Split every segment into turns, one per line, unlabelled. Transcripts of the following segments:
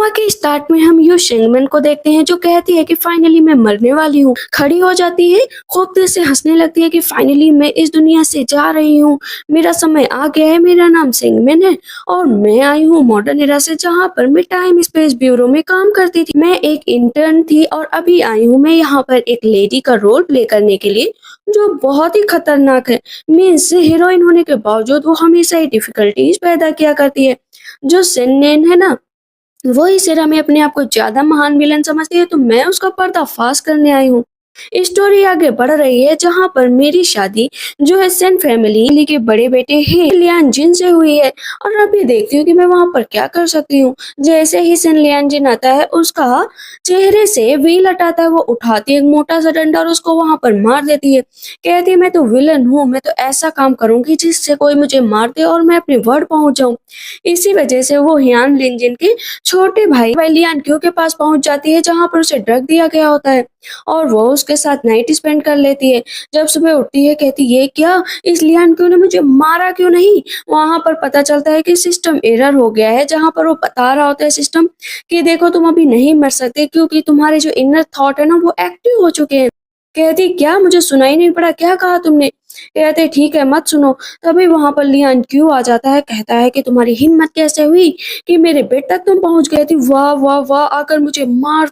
Drama के start में हम यू शेंगमेन को देखते हैं जो कहती है कि फाइनली मैं मरने वाली हूँ। खड़ी हो जाती है, खूब देर से हंसने लगती है कि फाइनली मैं इस दुनिया से जा रही हूँ, मेरा समय आ गया है, मेरा नाम शेंगमेन है और मैं आई हूँ मॉडर्न एरा से जहाँ पर मैं टाइम स्पेस ब्यूरो में काम करती थी। मैं एक इंटर्न थी और अभी आई हूँ मैं यहाँ पर एक लेडी का रोल प्ले करने के लिए जो बहुत ही खतरनाक है। मीन्स हीरोइन होने के बावजूद वो हमेशा ही डिफिकल्टीज पैदा किया करती है। जो सेन्नेन है ना, वही सिरा में अपने आप को ज्यादा महान विलन समझती है, तो मैं उसका पर्दाफाश करने आई हूँ। स्टोरी आगे बढ़ रही है जहाँ पर मेरी शादी जो है सेन फैमिली के बड़े बेटे हैं लियान जिन से हुई है और अभी देखती हूँ कि मैं वहां पर क्या कर सकती हूँ। जैसे ही सेन लियान जिन आता है, उसका चेहरे से व्हील हटाता है, वो उठाती है एक मोटा सा डंडा और उसको वहां पर मार देती है। कहती है मैं तो विलन हूँ, मैं तो ऐसा काम करूंगी जिससे कोई मुझे मार दे और मैं अपने वर्ड पहुंच जाऊं। इसी वजह से वो हियान लिनजिन के छोटे भाई लियान क्यू के पास पहुंच जाती है जहां पर उसे ड्रग दिया गया होता है और वो उसके साथ नाइट स्पेंड कर लेती है। जब सुबह उठती है कहती ये क्या, इस लियान क्यू ने मुझे मारा क्यों नहीं। वहां पर पता चलता है कि सिस्टम एरर हो गया है, जहां पर वो बता रहा होता है सिस्टम कि देखो तुम अभी नहीं मर सकते क्योंकि तुम्हारे जो इनर थॉट है ना वो एक्टिव हो चुके हैं। कहती क्या, मुझे सुनाई नहीं पड़ा, क्या कहा तुमने। कहते ठीक है मत सुनो। तभी वहां पर लियान क्यू आ जाता है, कहता है कि तुम्हारी हिम्मत कैसे हुई कि मेरे बेड तक तुम पहुंच गए थी, वाह वाह वाह, आकर मुझे मार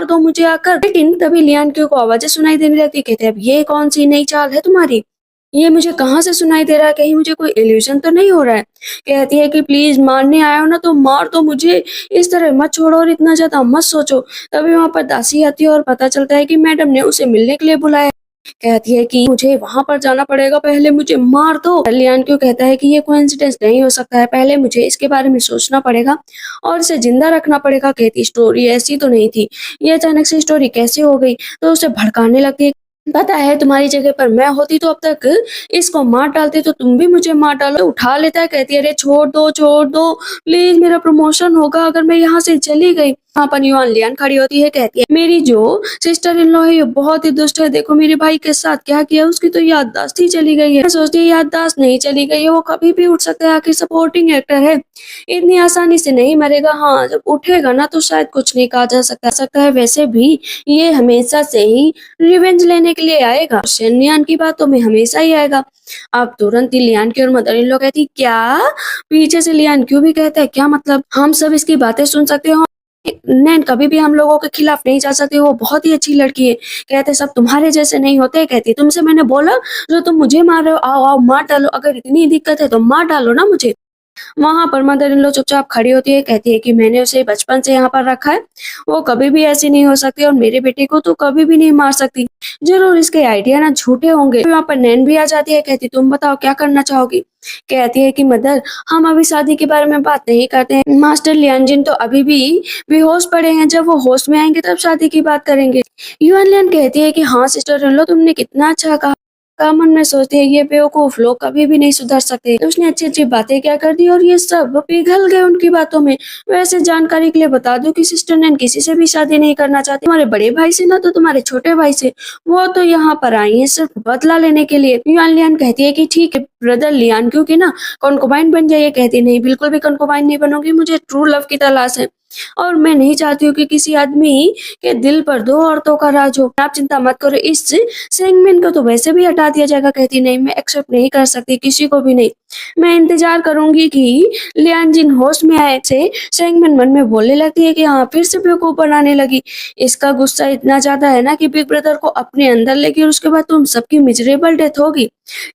दो मुझे आकर। लेकिन तभी लियान क्यू को आवाजें सुनाई देने लगती, कहते अब ये कौन सी नई चाल है तुम्हारी, ये मुझे कहाँ से सुनाई दे रहा है, कहीं मुझे कोई इल्यूजन तो नहीं हो रहा है। कहती है कि प्लीज मारने आया हो ना तो मार दो मुझे, इस तरह मत छोड़ो और इतना ज्यादा मत सोचो। तभी वहां पर दासी आती है और पता चलता है कि मैडम ने उसे मिलने के लिए बुलाया। कहती है कि मुझे वहां पर जाना पड़ेगा, पहले मुझे मार दो। लियान क्यों कहता है कि ये कोइंसिडेंस नहीं हो सकता है, पहले मुझे इसके बारे में सोचना पड़ेगा और इसे जिंदा रखना पड़ेगा। कहती स्टोरी ऐसी तो नहीं थी, ये अचानक से स्टोरी कैसे हो गई। तो उसे भड़काने लगती है, पता है तुम्हारी जगह पर मैं होती तो अब तक इसको मार डालती, तो तुम भी मुझे मार डालो। तो उठा लेता है, कहती है अरे छोड़ दो प्लीज, मेरा प्रमोशन होगा अगर मैं यहाँ से चली गई। वहाँ पर युआन लियान खड़ी होती है, कहती है मेरी जो सिस्टर इन लॉ है ये बहुत ही दुष्ट है, देखो मेरे भाई के साथ क्या किया, उसकी तो याददाश्त ही चली गई है। मैं सोचती है याददाश्त नहीं चली गई है, वो कभी भी उठ सकता है, आखिर सपोर्टिंग एक्टर है, इतनी आसानी से नहीं मरेगा। हाँ जब उठेगा ना तो शायद कुछ नहीं कहा जा सकता है। वैसे भी ये हमेशा से ही रिवेंज लेने के लिए आएगा, लियान की बातों में हमेशा ही आएगा। अब तुरंत ही लियान की और मदर इन लॉ कहती क्या, पीछे से लियान क्यों भी कहता है क्या मतलब हम सब इसकी बातें सुन सकते हो, नैन कभी भी हम लोगों के खिलाफ नहीं जा सकती, वो बहुत ही अच्छी लड़की है। कहते सब तुम्हारे जैसे नहीं होते। कहती तुमसे मैंने बोला जो तुम मुझे मार रहे हो, आओ आओ मार डालो, अगर इतनी दिक्कत है तो मार डालो ना मुझे। वहां पर मदर इन लॉ चुपचाप खड़ी होती है, कहती है कि मैंने उसे बचपन से यहाँ पर रखा है, वो कभी भी ऐसी नहीं हो सकती और मेरे बेटे को तो कभी भी नहीं मार सकती। जरूर इसके आइडिया ना झूठे होंगे। वहां पर नैन भी आ जाती है, कहती तुम बताओ क्या करना चाहोगी। कहती है कि मदर हम अभी शादी के बारे में बात नहीं करते हैं, मास्टर लियानजिन तो अभी भी बेहोश पड़े हैं, जब वो होश में आएंगे तब शादी की बात करेंगे। युआन लियान कहती है कि हाँ सिस्टर इन लॉ तुमने कितना अच्छा कहा। का मन में सोचते हैं ये बेवकूफ लोग कभी भी नहीं सुधर सकते। तो उसने अच्छी अच्छी बातें क्या कर दी और ये सब पिघल गए उनकी बातों में। वैसे जानकारी के लिए बता दूं कि सिस्टर नैन किसी से भी शादी नहीं करना चाहती, तुम्हारे बड़े भाई से ना तो तुम्हारे छोटे भाई से, वो तो यहाँ पर आई है सिर्फ बदला लेने के लिए। युआन लियान कहती है कि ठीक है ब्रदर लियान क्योंकि ना कॉन्कोबाइन बन जाइए। कहती नहीं बिल्कुल भी कॉन्कोबाइन नहीं बनूंगी, मुझे ट्रू लव की तलाश है और मैं नहीं चाहती हूँ कि किसी आदमी के दिल पर दो औरतों का राज हो। आप चिंता मत करो, इस सेंगमेन को तो वैसे भी हटा दिया जाएगा। कहती नहीं मैं एक्सेप्ट नहीं कर सकती, किसी को भी नहीं, मैं इंतजार करूंगी कि लियान जिन होश में आए से। सेंगमेन मन में बोलने लगती है कि हाँ फिर से बेवकूफ बनाने लगी। इसका गुस्सा इतना ज्यादा है ना कि बिग ब्रदर को अपने अंदर लेगी और उसके बाद तुम सबकी मिजरेबल डेथ होगी।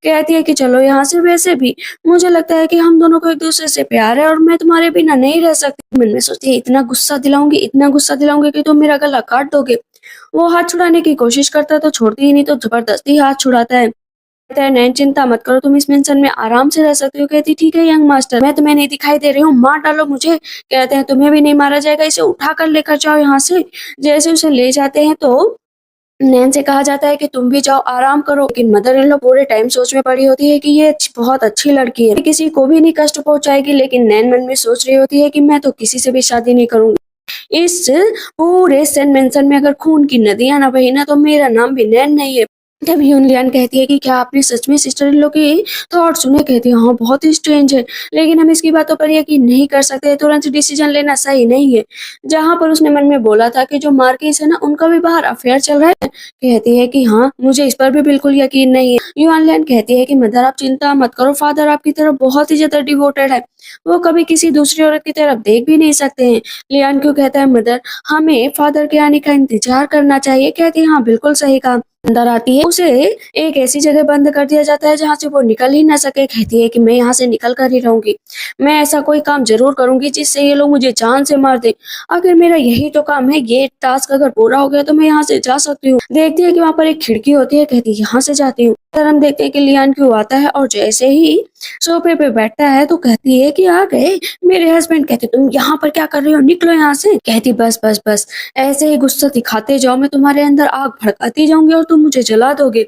कहती है कि चलो यहाँ से, वैसे भी मुझे लगता है कि हम दोनों को एक दूसरे से प्यार है और मैं तुम्हारे बिना नहीं रह सकती। मन में सोचती है इतना गुस्सा दिलाऊंगी कि तुम मेरा गला काट दोगे। वो हाथ छुड़ाने की कोशिश करता है तो छोड़ती ही नहीं, तो जबरदस्ती हाथ छुड़ाता है। कहता है नैन चिंता मत करो, तुम इस मेंशन में आराम से रह सकती हो। कहती ठीक है यंग मास्टर, मैं तुम्हें नहीं दिखाई दे रही हूँ, मार डालो मुझे। कहते हैं तुम्हें भी नहीं मारा जाएगा, इसे उठाकर लेकर जाओ यहाँ से। जैसे उसे ले जाते हैं तो नैन से कहा जाता है कि तुम भी जाओ आराम करो। लेकिन मदर इन लॉ पूरे टाइम सोच में पड़ी होती है कि ये बहुत अच्छी लड़की है, किसी को भी नहीं कष्ट पहुंचाएगी। लेकिन नैन मन में सोच रही होती है कि मैं तो किसी से भी शादी नहीं करूंगी। इस पूरे सेंट मेंशन में अगर खून की नदियां ना बही ना तो मेरा नाम भी नैन नहीं है। तब यून लियान कहती है कि क्या आपने सच में सिस्टर इन लॉ के थॉट सुने? कहती है हाँ बहुत ही स्ट्रेंज है, लेकिन हम इसकी बातों पर यकीन नहीं कर सकते, तुरंत डिसीजन लेना सही नहीं है। जहाँ पर उसने मन में बोला था कि जो मार्किस है ना उनका भी बाहर अफेयर चल रहा है, कहती है कि हाँ मुझे इस पर भी बिल्कुल यकीन नहीं है। यून लियान कहती है कि मदर आप चिंता मत करो, फादर आपकी तरफ बहुत ही ज्यादा डिवोटेड है, वो कभी किसी दूसरी औरत की तरफ देख भी नहीं सकते हैं। लियान क्यों कहता है मदर हमें फादर के आने का इंतजार करना चाहिए, कहती है हाँ बिल्कुल सही कहा। अंदर आती है, उसे एक ऐसी जगह बंद कर दिया जाता है जहाँ से वो निकल ही ना सके। कहती है कि मैं यहाँ से निकल कर ही रहूंगी, मैं ऐसा कोई काम जरूर करूंगी जिससे ये लोग मुझे जान से मार दे। अगर मेरा यही तो काम है, ये टास्क अगर पूरा हो गया तो मैं यहाँ से जा सकती हूँ। देखती है कि वहाँ पर एक खिड़की होती है, कहती है यहाँ से जाती हूँ। फिर हम देखते हैं कि लियान क्यों आता है और जैसे ही सोफे पे बैठता है तो कहती है कि आ गए मेरे हस्बैंड। कहते तुम यहाँ पर क्या कर रहे हो, निकलो यहाँ से। कहती बस बस बस, ऐसे ही गुस्सा दिखाते जाओ, मैं तुम्हारे अंदर आग भड़काती जाऊंगी और तुम मुझे जला दोगे।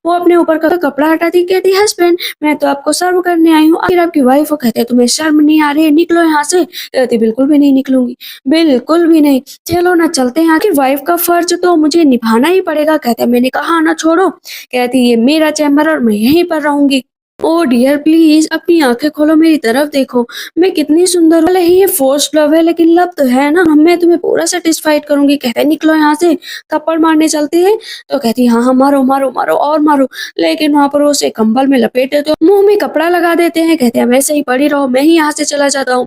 वो अपने ऊपर का कपड़ा हटाती, कहती हस्बैंड मैं तो आपको सर्व करने आई हूँ, आखिर आपकी वाइफ। वो कहते तुम्हें शर्म नहीं आ रही है, निकलो यहाँ से। कहती बिल्कुल भी नहीं निकलूंगी, बिल्कुल भी नहीं, चलो ना चलते हैं, आखिर वाइफ का फर्ज तो मुझे निभाना ही पड़ेगा। कहते मैंने कहा ना छोड़ो। कहती ये मेरा चैम्बर और मैं यहीं पर रहूंगी। ओ डियर प्लीज अपनी आंखें खोलो, मेरी तरफ देखो, मैं कितनी सुंदर हूँ। भले ही ये फोर्स्ड लव है लेकिन लव तो है ना, मैं तुम्हें पूरा सेटिस्फाइड करूंगी। कहते निकलो यहाँ से, थप्पड़ मारने चलते हैं। तो कहती हाँ हाँ मारो मारो मारो और मारो, लेकिन वहां पर वो उसे कंबल में लपेट देते हो, मुंह में कपड़ा लगा देते हैं। कहते हैं वैसे ही पड़ी रहो, मैं ही यहाँ से चला जाता हूँ।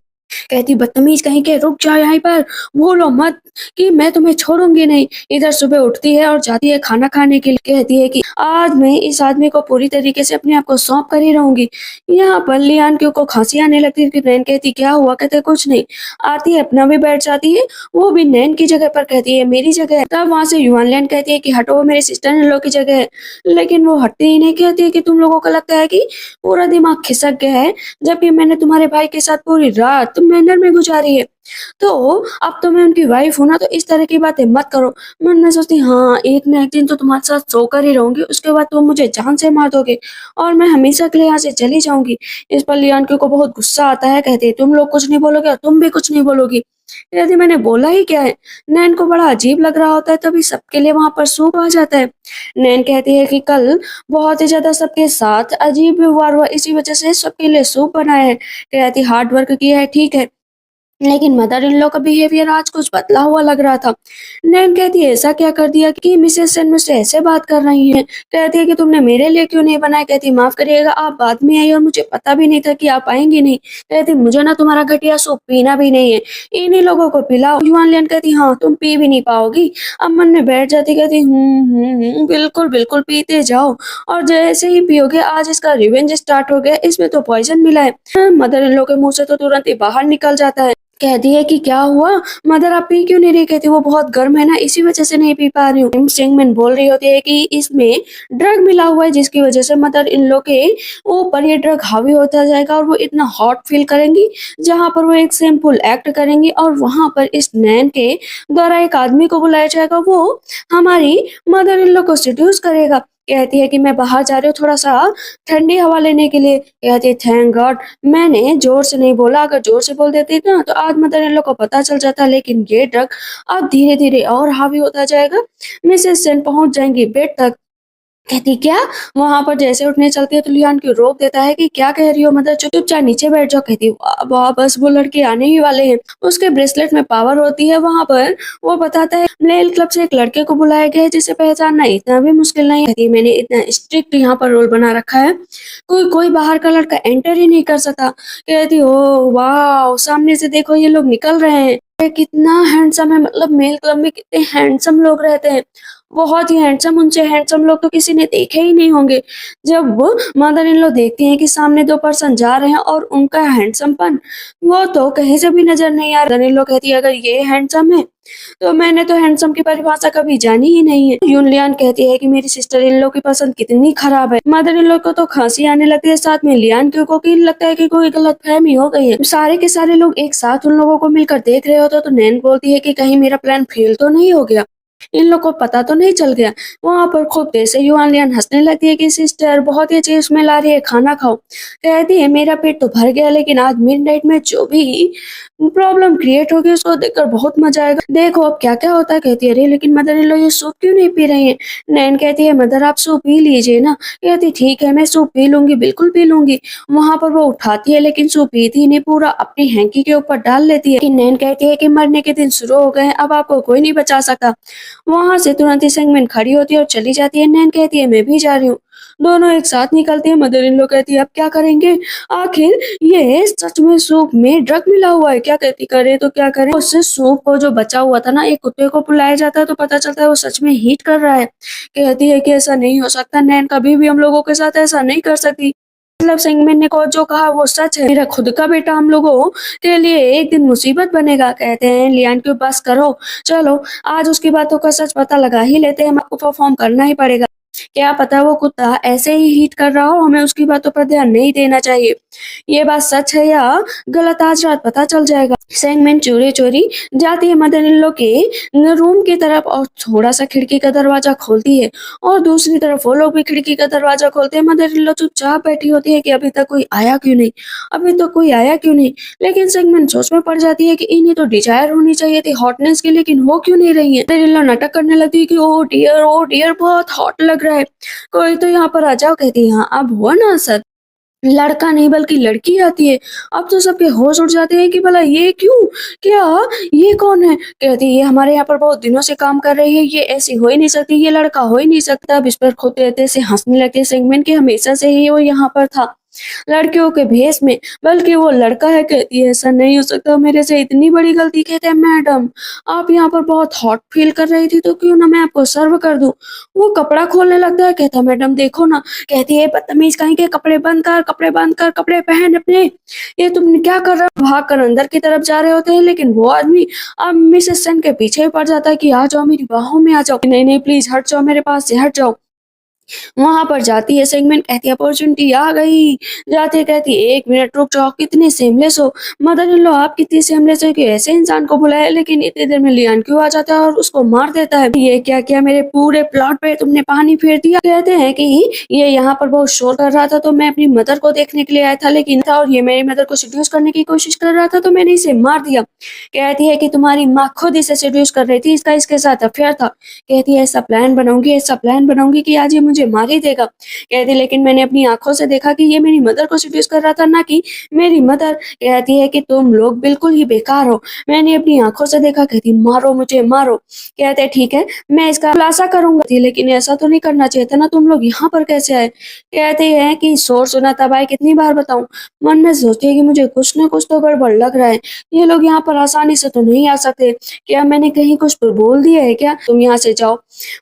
कहती बदतमीज कहीं के, रुक जाओ यहीं पर, भूलो मत कि मैं तुम्हें छोड़ूंगी नहीं। इधर सुबह उठती है और जाती है खाना खाने के लिए। कहती है कि आज मैं इस आदमी को पूरी तरीके से अपने आप को सौंप कर ही रहूंगी। यहाँ पर लियान को खांसी आने लगती है कि नैन कहती क्या हुआ? कहते कुछ नहीं। आती है अपना भी बैठ जाती है, वो भी नैन की जगह पर, कहती है मेरी जगह है। तब वहां से युवान लैन कहती है कि हटो वो मेरे सिस्टर इन लॉ की जगह है, लेकिन वो हटती ही नहीं। कहती है कि तुम लोगों को लगता है कि पूरा दिमाग खिसक गया है, जबकि मैंने तुम्हारे भाई के साथ पूरी रात मैनर में गुजारी है। तो अब तो मैं उनकी वाइफ हूँ ना, तो इस तरह की बातें मत करो। मन में सोचती हाँ एक ना एक दिन तो तुम्हारे साथ सोकर ही रहूंगी, उसके बाद तुम मुझे जान से मार दोगे और मैं हमेशा के लिए यहाँ से चली जाऊंगी। इस पर लियान को बहुत गुस्सा आता है। कहते तुम लोग कुछ नहीं बोलोगे और तुम भी कुछ नहीं बोलोगी। यदि मैंने बोला ही क्या है। नैन को बड़ा अजीब लग रहा होता है, तभी सबके लिए वहां पर सूप आ जाता है। नैन कहती है कि कल बहुत ही ज्यादा सबके साथ अजीब व्यवहार हुआ, इसी वजह से सबके लिए सूप बनाया है। कहती हार्ड वर्क किया है ठीक है, लेकिन मदर इन लॉ का बिहेवियर आज कुछ बदला हुआ लग रहा था। नैन कहती है ऐसा क्या कर दिया कि मिसेस सेन मुझसे ऐसे बात कर रही हैं। कहती है कि तुमने मेरे लिए क्यों नहीं बनाया। कहती माफ करिएगा आप बाद में आई और मुझे पता भी नहीं था कि आप आएंगी नहीं। कहती मुझे ना तुम्हारा घटिया सूप पीना भी नहीं है, इन्हीं लोगों को पिलाओ। युआन लियन कहती हाँ तुम पी भी नहीं पाओगी। अब मन में बैठ जाती, कहती बिल्कुल बिल्कुल पीते जाओ, और जैसे ही पियोगे आज इसका रिवेंज स्टार्ट हो गया, इसमें तो पॉइजन मिला है। मदर इन लॉ के मुंह से तो तुरंत ही बाहर निकल जाता है। कहती है कि क्या हुआ मदर आप पी क्यों नहीं रही। कहती वो बहुत गर्म है ना, इसी वजह से नहीं पी पा रही हूँ। स्टिंगमैन बोल रही होती है कि इसमें ड्रग मिला हुआ है जिसकी वजह से मदर इन लोग के ऊपर ये ड्रग हावी होता जाएगा और वो इतना हॉट फील करेंगी, जहां पर वो एक सिंपल एक्ट करेंगी और वहां पर इस नैन के द्वारा एक आदमी को बुलाया जाएगा, वो हमारी मदर इन लोग को सेड्यूस करेगा। कहती है कि मैं बाहर जा रही हूँ थोड़ा सा ठंडी हवा लेने के लिए। कहती है थैंक गॉड मैंने जोर से नहीं बोला, अगर जोर से बोल देती ना तो आज मदर इन लोग को पता चल जाता, लेकिन ये ड्रग अब धीरे धीरे और हावी होता जाएगा। मिसेस सेन पहुंच जाएंगी बेड तक। कहती क्या? वहां पर जैसे उठने चलती है तो लियान को रोक देता है कि क्या कह रही हो मदर, चुपचाप नीचे बैठ जाओ। कहती वाह वाह बस वो लड़के आने ही वाले हैं। उसके ब्रेसलेट में पावर होती है, वहां पर वो बताता है मेल क्लब से एक लड़के को बुलाया गया है जिसे पहचानना इतना भी मुश्किल नहीं है। मैंने इतना स्ट्रिक्ट यहाँ पर रोल बना रखा है, कोई कोई बाहर का लड़का एंटर ही नहीं कर सकता। कहती ओ वाह सामने से देखो ये लोग निकल रहे हैं, ये कितना हैंडसम है, मतलब मेल क्लब में कितने हैंडसम लोग रहते हैं, बहुत ही हैंडसम, उनसे हैंडसम लोग तो किसी ने देखे ही नहीं होंगे। जब वो मदर इन लॉ देखती हैं कि सामने दो पर्सन जा रहे हैं और उनका हैंडसमपन वो तो कहीं से भी नजर नहीं आ रहा। मदर इन लॉ कहती है अगर ये हैंडसम है तो मैंने तो हैंडसम की परिभाषा कभी जानी ही नहीं है। यून लियान कहती है कि मेरी सिस्टर इन लॉ की पसंद कितनी खराब है। मदर इन लॉ को तो खांसी आने लगती है, साथ में लियान को लगता है कि कोई गलत फहमी हो गई है। सारे के सारे लोग एक साथ उन लोगों को मिलकर देख रहे होते तो नैन बोलती है कि कहीं मेरा प्लान फेल तो नहीं हो गया, इन लोग को पता तो नहीं चल गया। वहां पर खूब देर से युआन लियान हंसने लगती है कि सिस्टर बहुत ही अच्छी उसमें ला रही है, खाना खाओ। कहती है मेरा पेट तो भर गया, लेकिन आज मिडनाइट में जो भी प्रॉब्लम क्रिएट होगी, उसको देखकर बहुत मजा आएगा। देखो अब क्या क्या होता है। कहती है अरे लेकिन मदर इन लॉ ये सूप क्यों नहीं पी रही है। नैन कहती है मदर आप सूप पी लीजिए ना। कहती ठीक है मैं सूप पी लूंगी, बिल्कुल पी लूंगी। वहां पर वो उठाती है लेकिन सूप पीती ही नहीं, पूरा अपनी हैंकी के ऊपर डाल लेती है। कि नैन कहती है कि मरने के दिन शुरू हो गए हैं, अब आपको कोई नहीं बचा सकता। वहां से तुरंत ही सेंगमेंट खड़ी होती है और चली जाती है। नैन कहती है मैं भी जा रही हूँ। दोनों एक साथ निकलते हैं। मदर इन लॉ कहती है अब क्या करेंगे, आखिर ये सच में सूप में ड्रग मिला हुआ है क्या। कहती करें तो क्या करें। उससे सूप को जो बचा हुआ था ना, एक कुत्ते को पिलाया जाता है तो पता चलता है वो सच में हीट कर रहा है। कहती है कि ऐसा नहीं हो सकता, नैन कभी भी हम लोगों के साथ ऐसा नहीं कर सकती। मतलब सेंगमेन ने को जो कहा वो सच है, मेरा खुद का बेटा हम लोगों के लिए एक दिन मुसीबत बनेगा। कहते हैं लियान के बस करो, चलो आज उसकी बातों का सच पता लगा ही लेते हैं, हमको परफॉर्म करना ही पड़ेगा। क्या पता वो कुत्ता ऐसे ही हीट कर रहा हो, हमें उसकी बातों पर ध्यान नहीं देना चाहिए। ये बात सच है या गलत आज रात पता चल जाएगा। सेंगमेन चोरी चोरी जाती है मदर इन लॉ के रूम की तरफ और थोड़ा सा खिड़की का दरवाजा खोलती है और दूसरी तरफ वो लोग भी खिड़की का दरवाजा खोलते हैं। मदर इन लॉ चुपचाप बैठी होती है कि अभी तक कोई आया क्यों नहीं, अभी तो कोई आया क्यों नहीं। लेकिन सेगमेंट सोच में पड़ जाती है कि इन्हें तो डिजायर होनी चाहिए थी हॉटनेस की, लेकिन हो क्यों नहीं रही है। मदर इन लॉ नाटक करने लगती है कि ओ डियर बहुत हॉट लग रहा है, कोई तो यहाँ पर आ जाओ। कहती है हाँ अब हुआ ना असर, लड़का नहीं बल्कि लड़की आती है। अब तो सबके होश उड़ जाते हैं कि भला ये क्यों, क्या, ये कौन है। कहती है ये हमारे यहाँ पर बहुत दिनों से काम कर रही है, ये ऐसी हो ही नहीं सकती, ये लड़का हो ही नहीं सकता। अब इस पर खुद देते से हंसने लगते सेगमेंट के हमेशा से ही वो यहाँ पर था लड़कियों के भेष में, बल्कि वो लड़का है। कहती है ऐसा नहीं हो सकता, मेरे से इतनी बड़ी गलती। कहते हैं मैडम आप यहाँ पर बहुत हॉट फील कर रही थी तो क्यों ना मैं आपको सर्व कर दूं। वो कपड़ा खोलने लगता है। कहता है मैडम देखो ना। कहती है बदतमीज कहीं के, कपड़े बंद कर, कपड़े बंद कर, कपड़े पहन अपने। ये तुम क्या कर रहे हो। भाग कर अंदर की तरफ जा रहे होते हैं लेकिन वो आदमी अब मिसेस सेन के पीछे ही पड़ जाता है कि आ जाओ मेरी बाहों में आ जाओ। नहीं नहीं प्लीज हट जाओ, मेरे पास से हट जाओ। वहां पर जाती है सेगमेंट, कहती है अपॉर्चुनिटी आ गई। जाती है कहती है एक मिनट रुक जाओ, कितने सेमलेस हो। मदर इन लॉ आप कितनी सेमलेस हो कि ऐसे इंसान को बुलाया, लेकिन इतनी देर में लियान क्यों आ जाता है और उसको मार देता है। ये क्या किया, मेरे पूरे प्लॉट पे तुमने पानी फेर दिया। कहते हैं कि ये यहाँ पर बहुत शोर कर रहा था तो मैं अपनी मदर को देखने के लिए आया था, लेकिन था और ये मेरी मदर को सिड्यूस करने की कोशिश कर रहा था तो मैंने इसे मार दिया। कहती है कि तुम्हारी माँ खुद इसे सिड्यूस कर रही थी, इसका इसके साथ अफेयर था। कहती है ऐसा प्लान बनाऊंगी, ऐसा प्लान बनाऊंगी कि आज ये मुझे मार ही देगा। कहती लेकिन मैंने अपनी आंखों से देखा कि ये मेरी मदर को सिड्यूस कर रहा था, ना कि मेरी मदर। कहती है कि तुम लोग बिल्कुल ही बेकार हो, मैंने अपनी आंखों से देखा। कहती मारो मुझे मारो। कहते ठीक है मैं इसका खुलासा करूंगा, लेकिन ऐसा तो नहीं करना चाहिए था ना, तुम लोग यहाँ पर कैसे आए। कहते हैं कि शोर सुना तब आए, कितनी बार बताऊं। मन में सोचती है कि मुझे कुछ ना कुछ तो गड़बड़ लग रहा है, ये लोग यहाँ पर आसानी से तो नहीं आ सकते। क्या मैंने कहीं कुछ तो बोल दिया है क्या, तुम यहाँ से जाओ।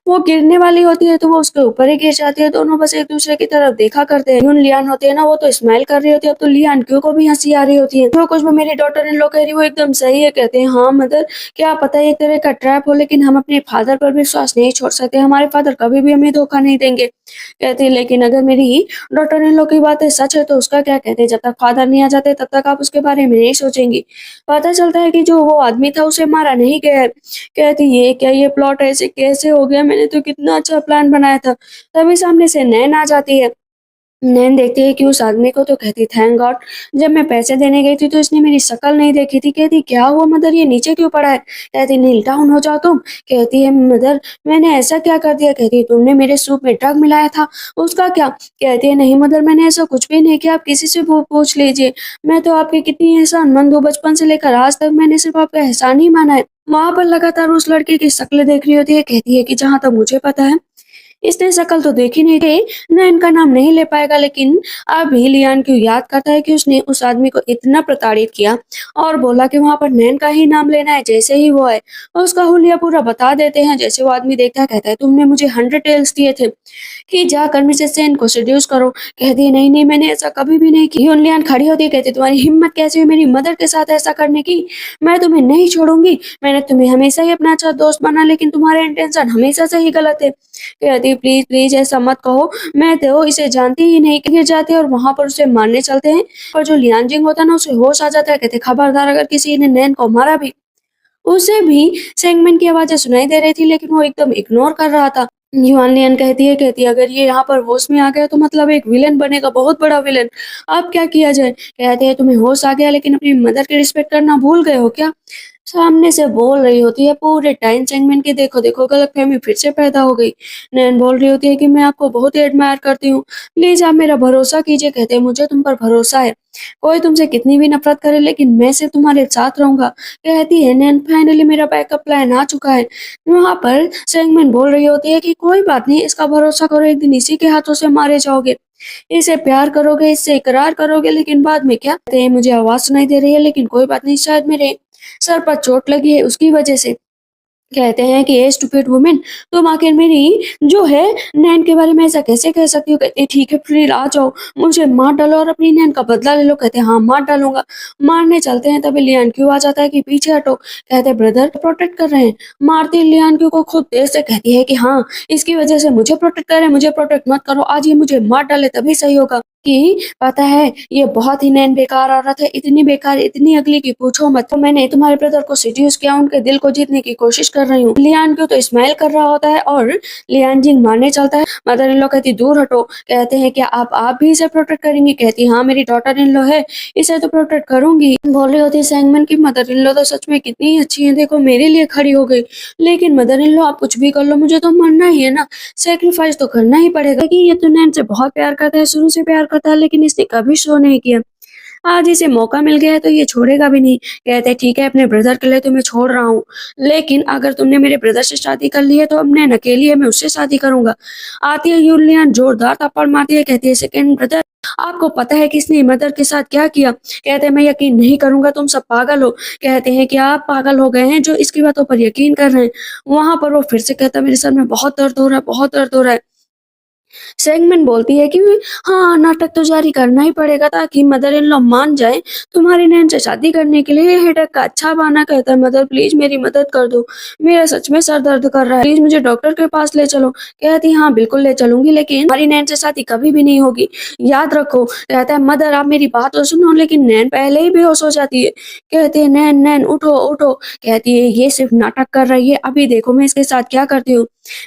वो गिरने वाली होती है तो वो उसके ऊपर ही गिर जाती है। दोनों बस एक दूसरे की तरफ देखा करते हैं। यून लियान होते हैं ना, वो तो स्माइल कर रही होती है, अब तो लियान क्यों को भी हंसी आ रही होती है। जो कुछ भी मेरी डॉटर इन लोग कह रही है वो एकदम सही है। कहते हैं हाँ मदर क्या पता एक तरह का ट्रैप हो, लेकिन हम अपने फादर पर विश्वास नहीं छोड़ सकते, हमारे फादर कभी भी हमें धोखा नहीं देंगे। कहते हैं लेकिन अगर मेरी डॉटर इन लोग की बातें सच है तो उसका क्या। कहते हैं जब तक फादर नहीं आ जाते तब तक आप उसके बारे में नहीं सोचेंगी। पता चलता है कि जो वो आदमी था उसे मारा नहीं गया है। कहती ये क्या, ये प्लॉट ऐसे कैसे हो गया, मैंने तो कितना अच्छा प्लान बनाया था। तभी सामने से नैन आ जाती है। नैन देखती है कि उस आदमी को तो कहती थैंक गॉड जब मैं पैसे देने गई थी तो इसने मेरी शक्ल नहीं देखी थी। कहती क्या हुआ मदर ये नीचे क्यों पड़ा है। कहती नील डाउन हो जाओ तुम। कहती है मदर मैंने ऐसा क्या कर दिया। कहती तुमने मेरे सूप में ड्रग मिलाया था, उसका क्या। कहती है नहीं मदर मैंने ऐसा कुछ भी नहीं किया, आप किसी से पूछ लीजिए। मैं तो आपकी कितनी एहसानमंद हूँ, बचपन से लेकर आज तक मैंने सिर्फ आपका एहसान ही माना है। वहां पर लगातार उस लड़के की शक्ल देख रही होती है। कहती है कि जहां तक मुझे पता है इसने शक्ल तो देखी नहीं थी, न इनका नाम नहीं ले पाएगा, लेकिन अभी लियान क्यों याद करता है कि उसने उस आदमी को इतना प्रताड़ित किया और बोला कि वहां पर नैन का ही नाम लेना है। जैसे ही वो है उसका हुलिया पूरा बता देते हैं। जैसे वो आदमी देखता है कहता है तुमने मुझे 100 टेल्स दिए थे कि जाकर मिसेस सेन को सेड्यूस करो। कहती है नहीं नहीं मैंने ऐसा कभी भी नहीं किया। लियान खड़ी होती है। कहती तुम्हारी हिम्मत कैसे हुई मेरी मदर के साथ ऐसा करने की, मैं तुम्हें नहीं छोड़ूंगी, मैंने तुम्हें हमेशा ही अपना अच्छा दोस्त माना, लेकिन तुम्हारे इंटेंशन हमेशा से ही गलत है। कहती प्लीज प्लीज ऐसा मत कहो, मैं तो इसे जानती ही नहीं। गिर जाते हैं और वहां पर उसे मारने चलते हैं, पर जो लियांजिंग होता है ना उसे होश आ जाता है। कहते खबरदार अगर किसी ने नैन को मारा भी। उसे भी सेंगमेन की आवाजें सुनाई दे रही थी लेकिन वो एकदम इग्नोर कर रहा था। युआन लियन कहती है अगर ये यहाँ पर होश में आ गया तो मतलब एक विलेन बनेगा, बहुत बड़ा विलेन। अब क्या किया जाए? कहते हैं तुम्हें होश आ गया लेकिन अपनी मदर की रिस्पेक्ट करना भूल गए हो क्या? सामने से बोल रही होती है पूरे टाइम सेगमेंट की, देखो गलतफहमी फिर से पैदा हो गई। नैन बोल रही होती है कि मैं आपको बहुत ही एडमायर करती हूँ, प्लीज आप मेरा भरोसा कीजिए। कहते हैं मुझे तुम पर भरोसा है, कोई तुमसे कितनी भी नफरत करे लेकिन मैं सिर्फ तुम्हारे साथ रहूंगा। कहती है नैन फाइनली मेरा बैकअप प्लान आ चुका है। वहां पर सेगमेंट बोल रही होती है कि कोई बात नहीं, इसका भरोसा करो, एक दिन इसी के हाथों से मारे जाओगे। इसे प्यार करोगे, इससे इकरार करोगे, लेकिन बाद में क्या? कहते हैं मुझे आवाज सुनाई दे रही है लेकिन कोई बात नहीं, शायद मेरे सर पर चोट लगी है उसकी वजह से। कहते हैं कि ए स्टूपिड वुमन, तुम आखिर मेरी जो है नैन के बारे में ऐसा कैसे कह सकती हो? कहती है ठीक है फिर आ जाओ, मुझे मार डालो और अपनी नैन का बदला ले लो। कहते हैं हाँ मार डालूंगा। मारने चलते हैं तभी लियान क्यों आ जाता है कि पीछे हटो। कहते हैं ब्रदर प्रोटेक्ट कर रहे हैं। मारती लियान क्यों को खुद देर से कहती है कि हाँ इसकी वजह से मुझे प्रोटेक्ट कर रहे हैं, मुझे प्रोटेक्ट मत करो, आज ये मुझे मार डाले तभी सही होगा। कि पता है ये बहुत ही नैन बेकार औरत है, इतनी बेकार इतनी अगली की पूछो मत। तो मैंने तुम्हारे ब्रदर को सिड्यूस किया, उनके दिल को जीतने की कोशिश कर रही हूँ। लियान क्यों तो स्माइल कर रहा होता है और लियान जिंग मारने चलता है। मदर इन लॉ कहती दूर हटो। कहते हैं क्या आप भी इसे प्रोटेक्ट करेंगी? कहती हाँ मेरी डॉटर इन लॉ है, इसे तो प्रोटेक्ट करूंगी। बोल रही होती सैंगमैन की मदर इन लॉ तो सच में कितनी अच्छी है, देखो मेरे लिए खड़ी हो गई। लेकिन मदर इन लॉ आप कुछ भी कर लो मुझे तो मरना ही है ना, सेक्रीफाइस तो करना ही पड़ेगा। कि ये तो नैन से बहुत प्यार करता है, शुरू से प्यार करता है, लेकिन इसने कभी शो नहीं किया। आज इसे मौका मिल गया है तो ये छोड़ेगा भी नहीं। कहते हैं ठीक है अपने ब्रदर के लिए तो मैं छोड़ रहा हूँ, लेकिन अगर तुमने मेरे ब्रदर से शादी कर ली है तो अब नैन अकेली है, मैं उससे शादी करूंगा। आती है यूलियन जोरदार थप्पड़ मारती है। कहती है सेकंड ब्रदर आपको पता है कि इसने मदर के साथ क्या किया? कहते हैं मैं यकीन नहीं करूंगा, तुम सब पागल हो। कहते हैं कि आप पागल हो गए हैं जो इसकी बातों पर यकीन कर रहे हैं। वहां पर वो फिर से कहता है मेरे सर में बहुत दर्द हो रहा है, बहुत दर्द हो रहा है। सेगमेंट बोलती है कि हाँ नाटक तो जारी करना ही पड़ेगा ताकि मदर इन लॉ मान जाए तुम्हारी नैन से शादी करने के लिए। ये हेडक का अच्छा बहाना। कहता है मदर प्लीज मेरी मदद कर दो, मेरा सच में सर दर्द कर रहा है, प्लीज मुझे डॉक्टर के पास ले चलो। कहती हाँ बिल्कुल ले चलूंगी लेकिन हमारी नैन से शादी कभी भी नहीं होगी, याद रखो। कहता है मदर आप मेरी बात तो सुनो, लेकिन नैन पहले ही बेहोश हो जाती है। कहते हैं नैन नैन उठो उठो। कहती है ये सिर्फ नाटक कर रही है, अभी देखो मैं इसके साथ क्या करती हूँ।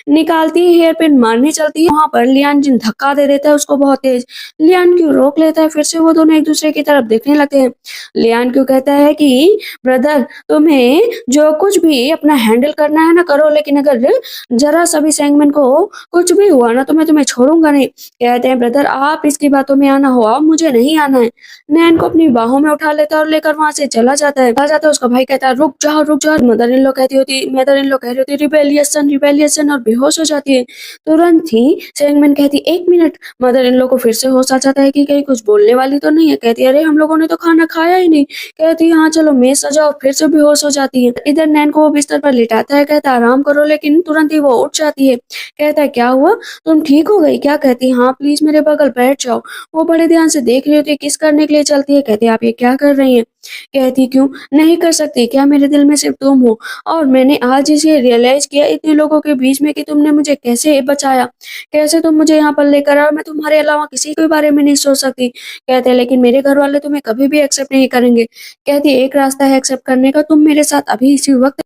निकालती है हेयर पिन मारने चलती है। वहां पर लियान जिन धक्का दे देता है उसको बहुत तेज। लियान क्यों रोक लेता है, फिर से वो दोनों एक दूसरे की तरफ देखने लगते हैं। लियान क्यों कहता है कि ब्रदर तुम्हें जो कुछ भी अपना हैंडल करना है ना करो, लेकिन अगर जरा सा भी सैंगमैन को कुछ भी हुआ ना तो मैं तुम्हें छोड़ूंगा नहीं। कहते हैं ब्रदर आप इसकी बातों में आना हो, अब मुझे नहीं आना है। नैन को अपनी बाहों में उठा लेता है और लेकर वहां से चला जाता है। आ जाता है उसका भाई कहता है रुक जाओ रुक जाओ। मदर इन लॉ कह रही होती रिबेलियसन रिबेलियसन और बेहोश हो जाती है। तुरंत ही सेंगमैन कहती एक मिनट। मदर इन लॉ को फिर से होश आ जाता है कि कहीं कुछ बोलने वाली तो नहीं है। कहती है अरे हम लोगों ने तो खाना खाया ही नहीं। कहती है हाँ चलो मेज सजाओ, फिर से बेहोश हो जाती है। इधर नैन को वो बिस्तर पर लिटाता है, कहता है आराम करो, लेकिन तुरंत ही वो उठ जाती है। कहता है क्या हुआ, तुम ठीक हो गई क्या? कहती है हाँ प्लीज मेरे बगल बैठ जाओ। वो बड़े ध्यान से देख रही होती है, किस करने के लिए चलती है। कहती है आप ये क्या कर रही हैं? कहती क्यों नहीं कर सकती, क्या मेरे दिल में सिर्फ तुम हो? और मैंने आज इसे रियलाइज किया इतने लोगों के बीच में कि तुमने मुझे कैसे बचाया, कैसे तुम मुझे यहाँ पर लेकर आओ, मैं तुम्हारे अलावा किसी के बारे में नहीं सोच सकती। कहते हैं लेकिन मेरे घर वाले तुम्हें कभी भी एक्सेप्ट नहीं करेंगे। कहती है एक रास्ता है एक्सेप्ट करने का, तुम मेरे साथ अभी इसी वक्त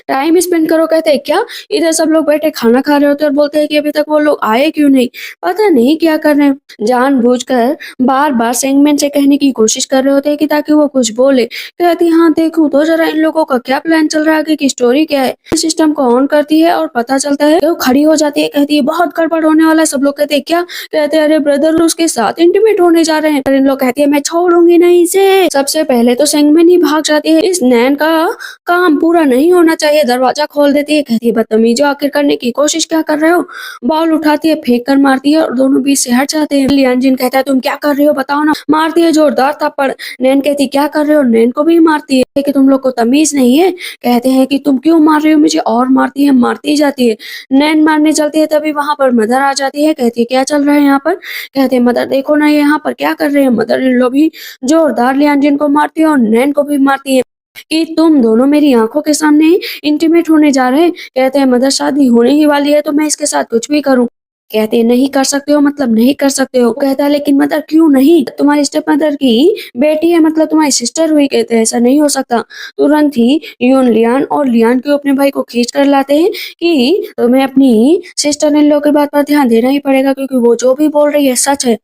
टाइम स्पेंड करो। कहते हैं क्या? इधर सब लोग बैठे खाना खा रहे होते हैं और बोलते हैं कि अभी तक वो लोग आए क्यों नहीं, पता नहीं क्या कर रहे हैं। जानबूझकर बार बार सेगमेंट से कहने की कोशिश कर रहे होते हैं कि ताकि वो कुछ बोले। कहती हाँ देखूं तो जरा इन लोगों का क्या प्लान चल रहा है, आगे की स्टोरी क्या है। सिस्टम को ऑन करती है और पता चलता है वो खड़ी हो जाती है। कहती है बहुत गड़बड़ होने वाला है। सब लोग कहते हैं क्या? कहते हैं अरे ब्रदर उसके साथ इंटीमेट होने जा रहे हैं। इन लोग कहती है मैं छोड़ूंगी नहीं इसे। सबसे पहले तो सेगमेंट ही भाग जाती है, इस नैन का काम पूरा नहीं होना चाहिए। दरवाजा खोल देती है। कहती है बदतमीजो आखिर करने की कोशिश क्या कर रहे हो। बॉल उठाती है, फेंक कर मारती है और दोनों बीच से हट जाते हैं। लियान जिन कहता है तुम क्या कर रहे हो बताओ ना। मारती है जोरदार थप्पड़। नैन कहती क्या कर रहे हो, नैन को भी मारती है कि तुम लोग को तमीज नहीं है। कहते हैं कि तुम क्यों मार रही हो मुझे, और मारती है, मारती जाती है। नैन मारने चलती है तभी वहां पर मदर आ जाती है। कहती है क्या चल रहा है यहाँ पर। कहते हैं मदर देखो ना ये यहाँ पर क्या कर रहे हैं। मदर इन लोग भी जोरदार लियान जिन को मारती है और नैन को भी मारती है कि तुम दोनों मेरी आंखों के सामने इंटीमेट होने जा रहे हैं। कहते हैं मदर शादी होने ही वाली है तो मैं इसके साथ कुछ भी करूं। कहते हैं नहीं कर सकते हो मतलब नहीं कर सकते हो। कहता है लेकिन मदर क्यों नहीं, तुम्हारी स्टेप मदर की बेटी है मतलब तुम्हारी सिस्टर हुई। कहते हैं ऐसा नहीं हो सकता। तुरंत ही यून लियान और लियान को अपने भाई को खींच कर लाते हैं कि तुम्हें अपनी सिस्टर इन लोग की बात पर ध्यान देना ही पड़ेगा, क्योंकि वो जो भी बोल रही है सच है।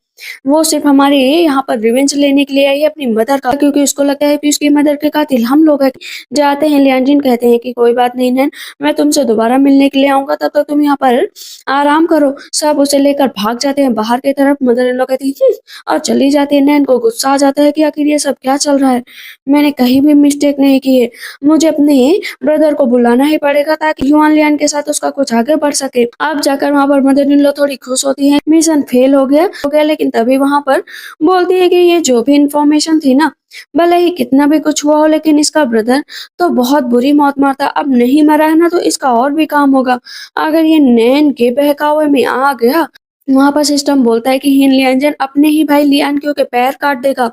वो सिर्फ हमारे यहाँ पर रिवेंज लेने के लिए आई है अपनी मदर का, क्योंकि उसको लगता है कि उसकी मदर के कातिल हम लोग हैं। जाते हैं लियांजिन कहते हैं कि कोई बात नहीं नैन, मैं तुमसे दोबारा मिलने के लिए आऊंगा, तब तक तुम यहाँ पर आराम करो। सब उसे लेकर भाग जाते हैं बाहर की तरफ। मदर इन लॉ कहती है और चली जाती है। नैन को गुस्सा आ जाता है कि आखिर ये सब क्या चल रहा है, मैंने कहीं भी मिस्टेक नहीं की है, मुझे अपने ब्रदर को बुलाना ही पड़ेगा ताकि युआन लियान के साथ उसका कुछ आगे बढ़ सके। अब जाकर वहां पर मदर इन लॉ थोड़ी खुश होती है, मिशन फेल हो गया। लेकिन तभी वहां पर बोलती है कि ये जो भी इंफॉर्मेशन थी ना, भले ही कितना भी कुछ हुआ हो, लेकिन इसका ब्रदर तो बहुत बुरी मौत मरता, अब नहीं मरा है ना तो इसका और भी काम होगा। अगर ये नैन के बहकावे में आ गया, वहां पर सिस्टम बोलता है कि हिन लियांजन अपने ही भाई लियान क्यू के पैर काट देगा,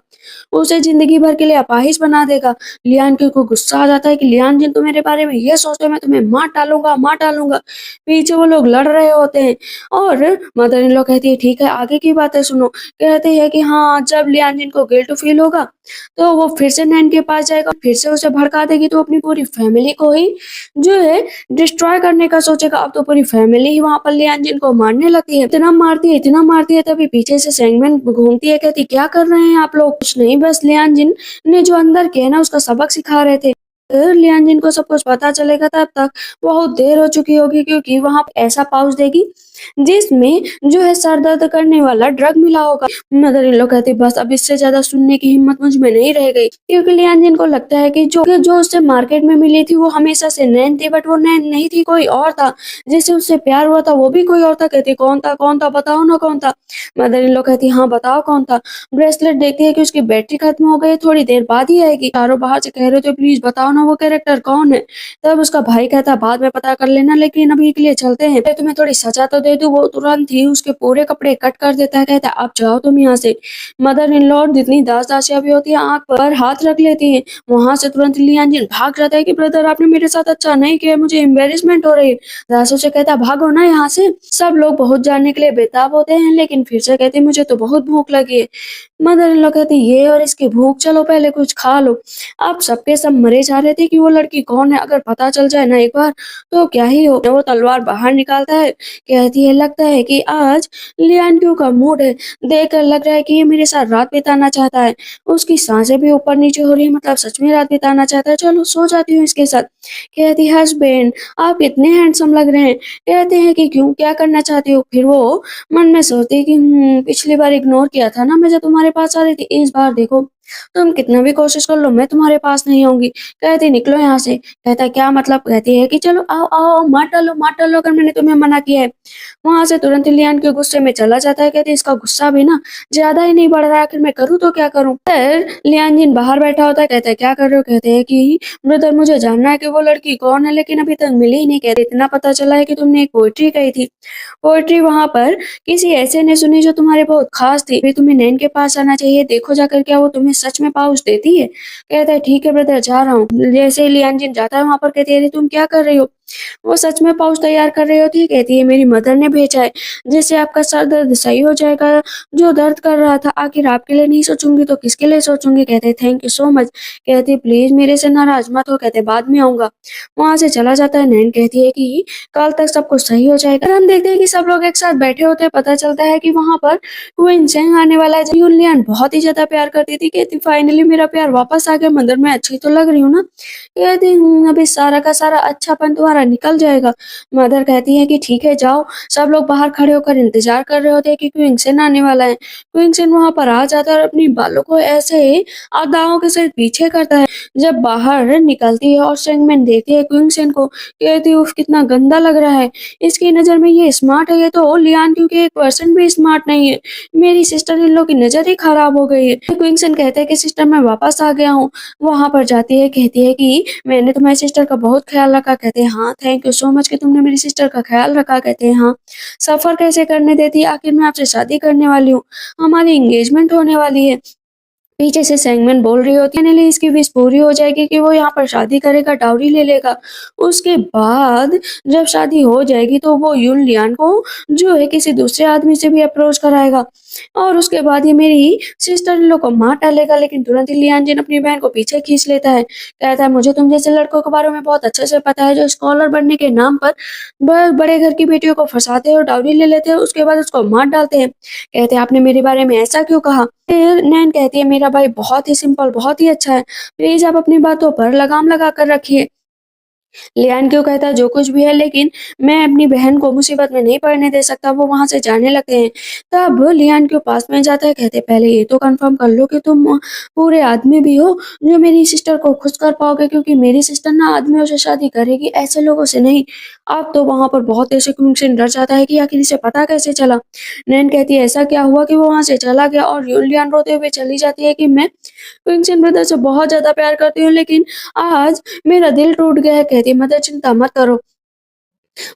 उसे जिंदगी भर के लिए अपाहिज बना देगा। लियान क्यू को गुस्सा आ जाता है कि लियान जिन तुम मेरे बारे में ये सोचते हो, मैं तुम्हें मार डालूंगा मार डालूंगा। पीछे वो लोग लड़ रहे होते हैं और मदर इन लॉ कहती है ठीक है आगे की बातें सुनो। कहते हैं कि हाँ, जब लियान जिन को गिल्ट फील होगा तो वो फिर से नैन के पास जाएगा, फिर से उसे भड़का देगी, तो अपनी पूरी फैमिली को ही जो है डिस्ट्रॉय करने का सोचेगा। अब तो पूरी फैमिली ही वहां पर लियान जिन को मारने लगती है, इतना मारती है। तभी पीछे से सेंगमेन घूमती है, कहती क्या कर रहे हैं आप लोग। कुछ नहीं, बस लियान जिन ने जो अंदर किया ना उसका सबक सिखा रहे थे। लियान जिन को सब कुछ पता चलेगा तब तक बहुत देर हो चुकी होगी, क्योंकि वहां ऐसा पाउच देगी जिसमें जो है सर दर्द करने वाला ड्रग मिला होगा। मदर इन लॉ कहती बस अब इससे ज्यादा सुनने की हिम्मत मुझ में नहीं रह गई, क्योंकि लियान जिन को लगता है कि जो उससे मार्केट में मिली थी वो हमेशा से नैन थी, बट वो नैन नहीं थी, कोई और था। जिससे उससे प्यार हुआ था वो भी कोई और था। कहती कौन था बताओ ना कौन था। मदर इन लॉ कहती हाँ बताओ कौन था। ब्रेसलेट देखती है कि उसकी बैटरी खत्म हो गई, थोड़ी देर बाद ही आएगी। चारों बाहर से कह रहे थे प्लीज बताओ ना वो कैरेक्टर कौन है। तब उसका भाई कहता बाद में पता कर लेना, लेकिन अभी के लिए चलते हैं, तुम्हें थोड़ी सजा तो दे दूं। वो तुरंत ही उसके पूरे कपड़े कट कर देता है, कहता है अब जाओ तुम यहाँ से। मदर इन लॉ जितनी दास दासियां भी होती है आंख पर हाथ रख लेती है। वहां से तुरंत लियान जिन भाग जाता है कि ब्रदर आपने मेरे साथ अच्छा नहीं किया, मुझे एम्बेरसमेंट हो रही है। दासों से कहता भागो ना यहाँ से। सब लोग बहुत जानने के लिए बेताब होते हैं, लेकिन फिर से कहते मुझे तो बहुत भूख लगी है। मदर इन लॉ कहती ये और इसकी भूख, चलो पहले कुछ खा लो। अब सबके सब मरे जा रहे थे कि वो लड़की कौन है, अगर पता चल जाए ना एक बार तो क्या ही हो। वो तलवार बाहर निकालता है, कहती है लगता है कि आज लियान क्यू का मूड है, देखकर लग रहा है कि ये मेरे साथ रात बिताना चाहता है। उसकी सांसें भी ऊपर नीचे हो रही है, मतलब सच में रात बिताना चाहता है। चलो सो जाती हूँ इसके साथ। कहती हस्बैंड आप इतने हैंडसम लग रहे हैं। कहते हैं कि क्यों, क्या करना चाहती हो। फिर वो मन में सोचती है कि पिछली बार इग्नोर किया था ना मैं जब तुम्हारे पास आ रही थी, इस बार देखो तुम कितना भी कोशिश कर लो मैं तुम्हारे पास नहीं आऊंगी। कहती निकलो यहाँ से। कहता क्या मतलब। कहती है कि चलो आओ आओ मार डालो अगर मैंने तुम्हें मना किया है। वहां से तुरंत लियान के गुस्से में चला जाता है। कहते इसका गुस्सा भी ना ज्यादा ही नहीं बढ़ रहा है, आखिर मैं करूँ तो क्या करूँ। फिर लियान जिन बाहर बैठा होता है, कहता है क्या कर रहे हो। कहते हैं कि ब्रदर मुझे जानना है कि वो लड़की कौन है, लेकिन अभी तक मिली ही नहीं। कहते इतना पता चला है कि तुमने एक पोएट्री कही थी, पोएट्री वहां पर किसी ऐसे ने सुनी जो तुम्हारे बहुत खास थी, फिर तुम्हें नैन के पास आना चाहिए, देखो जाकर क्या वो तुम्हें सच में पाउच देती है। कहता है ठीक है ब्रदर जा रहा हूँ। जैसे ही लियान जिन जाता है वहां पर कहती है तुम क्या कर रही हो। वो सच में पाउच तैयार कर रही होती है। कहती है मेरी मदर ने भेजा है, जिससे आपका सर दर्द सही हो जाएगा, जो दर्द कर रहा था। आखिर आपके लिए नहीं सोचूंगी तो किसके लिए सोचूंगी। कहते थैंक यू सो मच। कहती प्लीज मेरे से नाराज मत हो। कहते बाद में आऊंगा। वहां से चला जाता है। नैन कहती है कि कल तक सब कुछ सही हो जाएगा। हम देखते हैं कि सब लोग एक साथ बैठे होते हैं। पता चलता है कि वहां पर क्वीन सेंग आने वाला है। यून लियान बहुत ही ज्यादा प्यार करती थी। कहती फाइनली मेरा प्यार वापस आ गया, मदर मैं अच्छी तो लग रही हूँ ना। कहती अभी सारा का सारा अच्छापन तुम्हारा निकल जाएगा। मदर कहती है कि ठीक है जाओ। सब लोग बाहर खड़े होकर इंतजार कर रहे होते हैं कि क्विंगसेन आने वाला है। क्विंगसेन वहां पर आ जाता है और अपनी बालों को ऐसे अदाओं के साथ पीछे करता है। जब बाहर निकलती है और सेंगमेन देखती है क्विंगसेन को, कहती है उफ कितना गंदा लग रहा है, इसकी नजर में ये स्मार्ट है, ये तो लियान क्योंकि 1% भी स्मार्ट नहीं है। मेरी सिस्टर इन लोग की नजर ही खराब हो गई है। क्विंगसेन कहते हैं कि सिस्टर मैं वापस आ गया हूँ। वहां पर जाती है, कहती है कि मैंने तुम्हारी सिस्टर का बहुत ख्याल रखा। कहते हैं हाँ थैंक यू सो मच कि तुमने मेरी सिस्टर का ख्याल रखा। कहते हैं हाँ सफर कैसे करने देती, आखिर मैं आपसे शादी करने वाली हूँ, हमारी एंगेजमेंट होने वाली है। पीछे से सेंगमेन बोल रही होती है फाइनली इसकी विश पूरी हो जाएगी कि वो यहाँ पर शादी करेगा, डाउरी ले लेगा। उसके बाद जब शादी हो जाएगी तो वो यून लियान को जो है किसी दूसरे आदमी से भी अप्रोच कराएगा और उसके बाद ये मेरी सिस्टर इन लोग को मार डालेगा। लेकिन तुरंत ही लियान जिन अपनी बहन को पीछे खींच लेता है, कहता है मुझे तुम जैसे लड़कों के बारे में बहुत अच्छे से पता है जो स्कॉलर बनने के नाम पर बड़े घर की बेटियों को फंसाते हैं और डाउरी ले लेते हैं, उसके बाद उसको मार डालते हैं। कहते हैं आपने मेरे बारे में ऐसा क्यों कहा? फिर नैन कहती है मेरा भाई बहुत ही सिंपल, बहुत ही अच्छा है। प्लीज आप अपनी बातों पर लगाम लगा कर रखिए। लियान क्यों कहता है जो कुछ भी है, लेकिन मैं अपनी बहन को मुसीबत में नहीं पड़ने दे सकता। वो वहां से जाने लगते हैं। तब लियान के पास में जाता है, कहते पहले ये तो कंफर्म कर लो कि तुम पूरे आदमी भी हो जो मेरी सिस्टर को खुश कर पाओगे, क्योंकि मेरी सिस्टर ना आदमियों से शादी करेगी, ऐसे लोगों से नहीं। अब तो वहां पर बहुत ऐसे क्वेश्चन डर जाता है कि आखिर इसे पता कैसे चला। नैन कहती है ऐसा क्या हुआ कि वो वहां से चला गया, और लियान रोते हुए चली जाती है कि मैं क्विंगसन ब्रदर से बहुत ज्यादा प्यार करती हूँ, लेकिन आज मेरा दिल टूट गया है। कहती है मदर चिंता मत करो।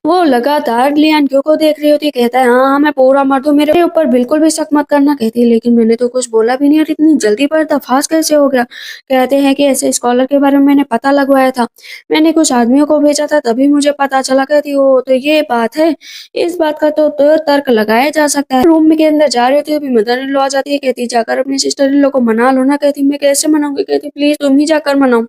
वो लगातार लियान क्यों को देख रही होती है, कहता है हाँ हाँ मैं पूरा मर्द हूँ, मेरे ऊपर बिल्कुल भी शक मत करना। कहती है लेकिन मैंने तो कुछ बोला भी नहीं और इतनी जल्दी पर्दाफाश कैसे हो गया? कहते हैं कि ऐसे स्कॉलर के बारे में मैंने पता लगवाया था, मैंने कुछ आदमियों को भेजा था तभी मुझे पता चला। कहती हो तो ये बात है, इस बात का तो तर्क लगाया जा सकता है। रूम में के अंदर जा रही होती है, अभी मदर इन लॉ आ जाती है, कहती जाकर अपनी सिस्टर इन लॉ को मना लो ना। कहती मैं कैसे मनाऊंगी? कहती प्लीज तुम ही जाकर मनाओ।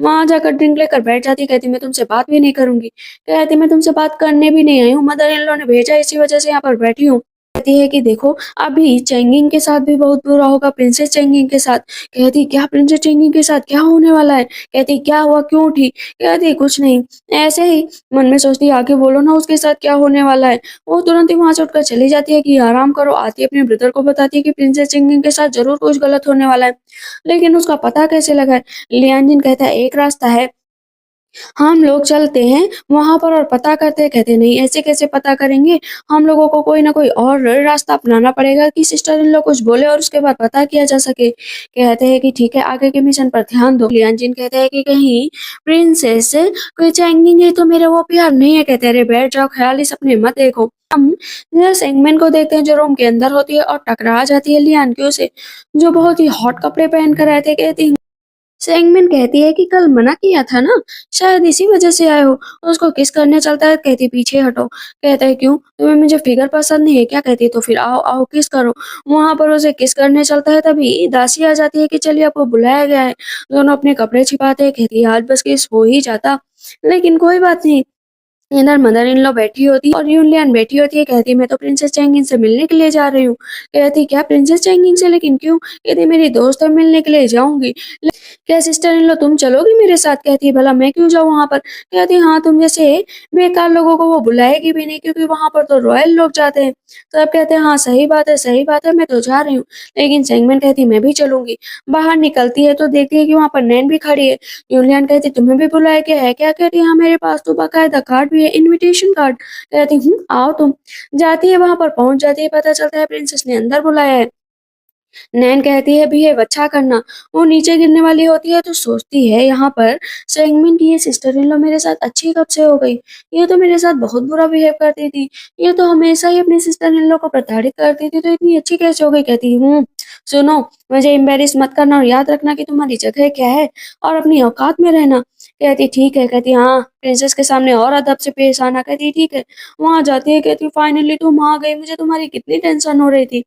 वहाँ जाकर ड्रिंक लेकर बैठ जाती, कहती मैं तुमसे बात भी नहीं करूँगी। कहती मैं तुमसे बात करने भी नहीं आई हूँ, मदर इन लॉ ने भेजा इसी वजह से यहाँ पर बैठी हूँ। कहती है कि देखो अभी चेंगिंग के साथ भी बहुत बुरा होगा, प्रिंसेस चेंगिंग के साथ। कहती क्या प्रिंसेस चेंगिंग के साथ क्या होने वाला है? कहती क्या हुआ, क्यों उठी? कहती कुछ नहीं, ऐसे ही। मन में सोचती है आगे बोलो ना उसके साथ क्या होने वाला है। वो तुरंत ही वहां से उठकर चली जाती है कि आराम करो। आती है अपने ब्रदर को बताती है कि प्रिंसेस चेंगिंग के साथ जरूर कुछ गलत होने वाला है, लेकिन उसका पता कैसे लगा? लियानजिन कहता है एक रास्ता है, हम लोग चलते हैं वहाँ पर और पता करते हैं। कहते नहीं ऐसे कैसे पता करेंगे, हम लोगों को कोई ना कोई और रास्ता अपनाना पड़ेगा कि सिस्टर इन लोग कुछ बोले और उसके बाद पता किया जा सके। कहते हैं कि ठीक है आगे के मिशन पर ध्यान दो। लियानजिन कहते हैं कि कहीं प्रिंसेस कोई चैंगिंग है तो मेरा वो प्यार नहीं है। कहते अरे बैठ जाओ, ख्याली सपने मत देखो। हम सेगमेंट को देखते हैं जो रूम के अंदर होती है और टकरा जाती है लियान क्यों से, जो बहुत ही हॉट कपड़े पहन कर आए थे। कहती सेंगमिन कहती है कि कल मना किया था ना, शायद इसी वजह से आए हो। उसको किस करने चलता है, कहती पीछे हटो। कहता है क्यों, तुम्हें मुझे फिगर पसंद नहीं है क्या? कहती है तो फिर आओ आओ किस करो। वहां पर उसे किस करने चलता है, तभी दासी आ जाती है कि चलिए आपको बुलाया गया है। दोनों अपने कपड़े छिपाते हैं। कहती है आज बस किस हो ही जाता, लेकिन कोई बात नहीं। इधर मदर इन लॉ बैठी होती और यूलियन बैठी होती है। कहती मैं तो प्रिंसेस चैंगिन से मिलने के लिए जा रही हूँ। कहती क्या प्रिंसेस चैंगिन से, लेकिन क्यों? कहती मेरी दोस्त है, मिलने के लिए जाऊंगी। क्या सिस्टर इन लो तुम चलोगी मेरे साथ? कहती है भला मैं क्यों जाऊँ वहां पर? कहती हाँ तुम जैसे बेकार लोगों को वो बुलाएगी भी नहीं, क्योंकि वहां पर तो रॉयल लोग जाते हैं। तो अब कहते हैं हाँ सही बात है, सही बात है, मैं तो जा रही हूँ। लेकिन सेंगमेन कहती मैं भी चलूंगी। बाहर निकलती है तो देखती है कि वहां पर नैन भी खड़ी है। यूलियन कहती तुम्हें भी बुलाया गया है क्या? कहती हाँ मेरे पास तो बाकायदा कार्ड भी है, इनविटेशन कार्ड। कहती आओ तुम। जाती है वहां पर, पहुंच जाती है, पता चलता है प्रिंसेस ने अंदर बुलाया है। नैन कहती है बिहेव अच्छा करना। वो नीचे गिरने वाली होती है तो सोचती है यहाँ पर सेंगमिन की ये सिस्टर इन लॉ मेरे साथ अच्छी कब से हो गई? ये तो मेरे साथ बहुत बुरा बिहेव करती थी, ये तो हमेशा ही अपनी सिस्टर इन लॉ को प्रताड़ित करती थी, तो इतनी अच्छी कैसे हो गई? कहती सुनो, मुझे एम्बेरस मत करना और याद रखना कि तुम्हारी जगह क्या है और अपनी औकात में रहना। कहती ठीक है। कहती हाँ प्रिंसेस के सामने और अदब से पेश आना। कहती ठीक है। वहां जाती है, कहती फाइनली तुम आ गई, मुझे तुम्हारी कितनी टेंशन हो रही थी।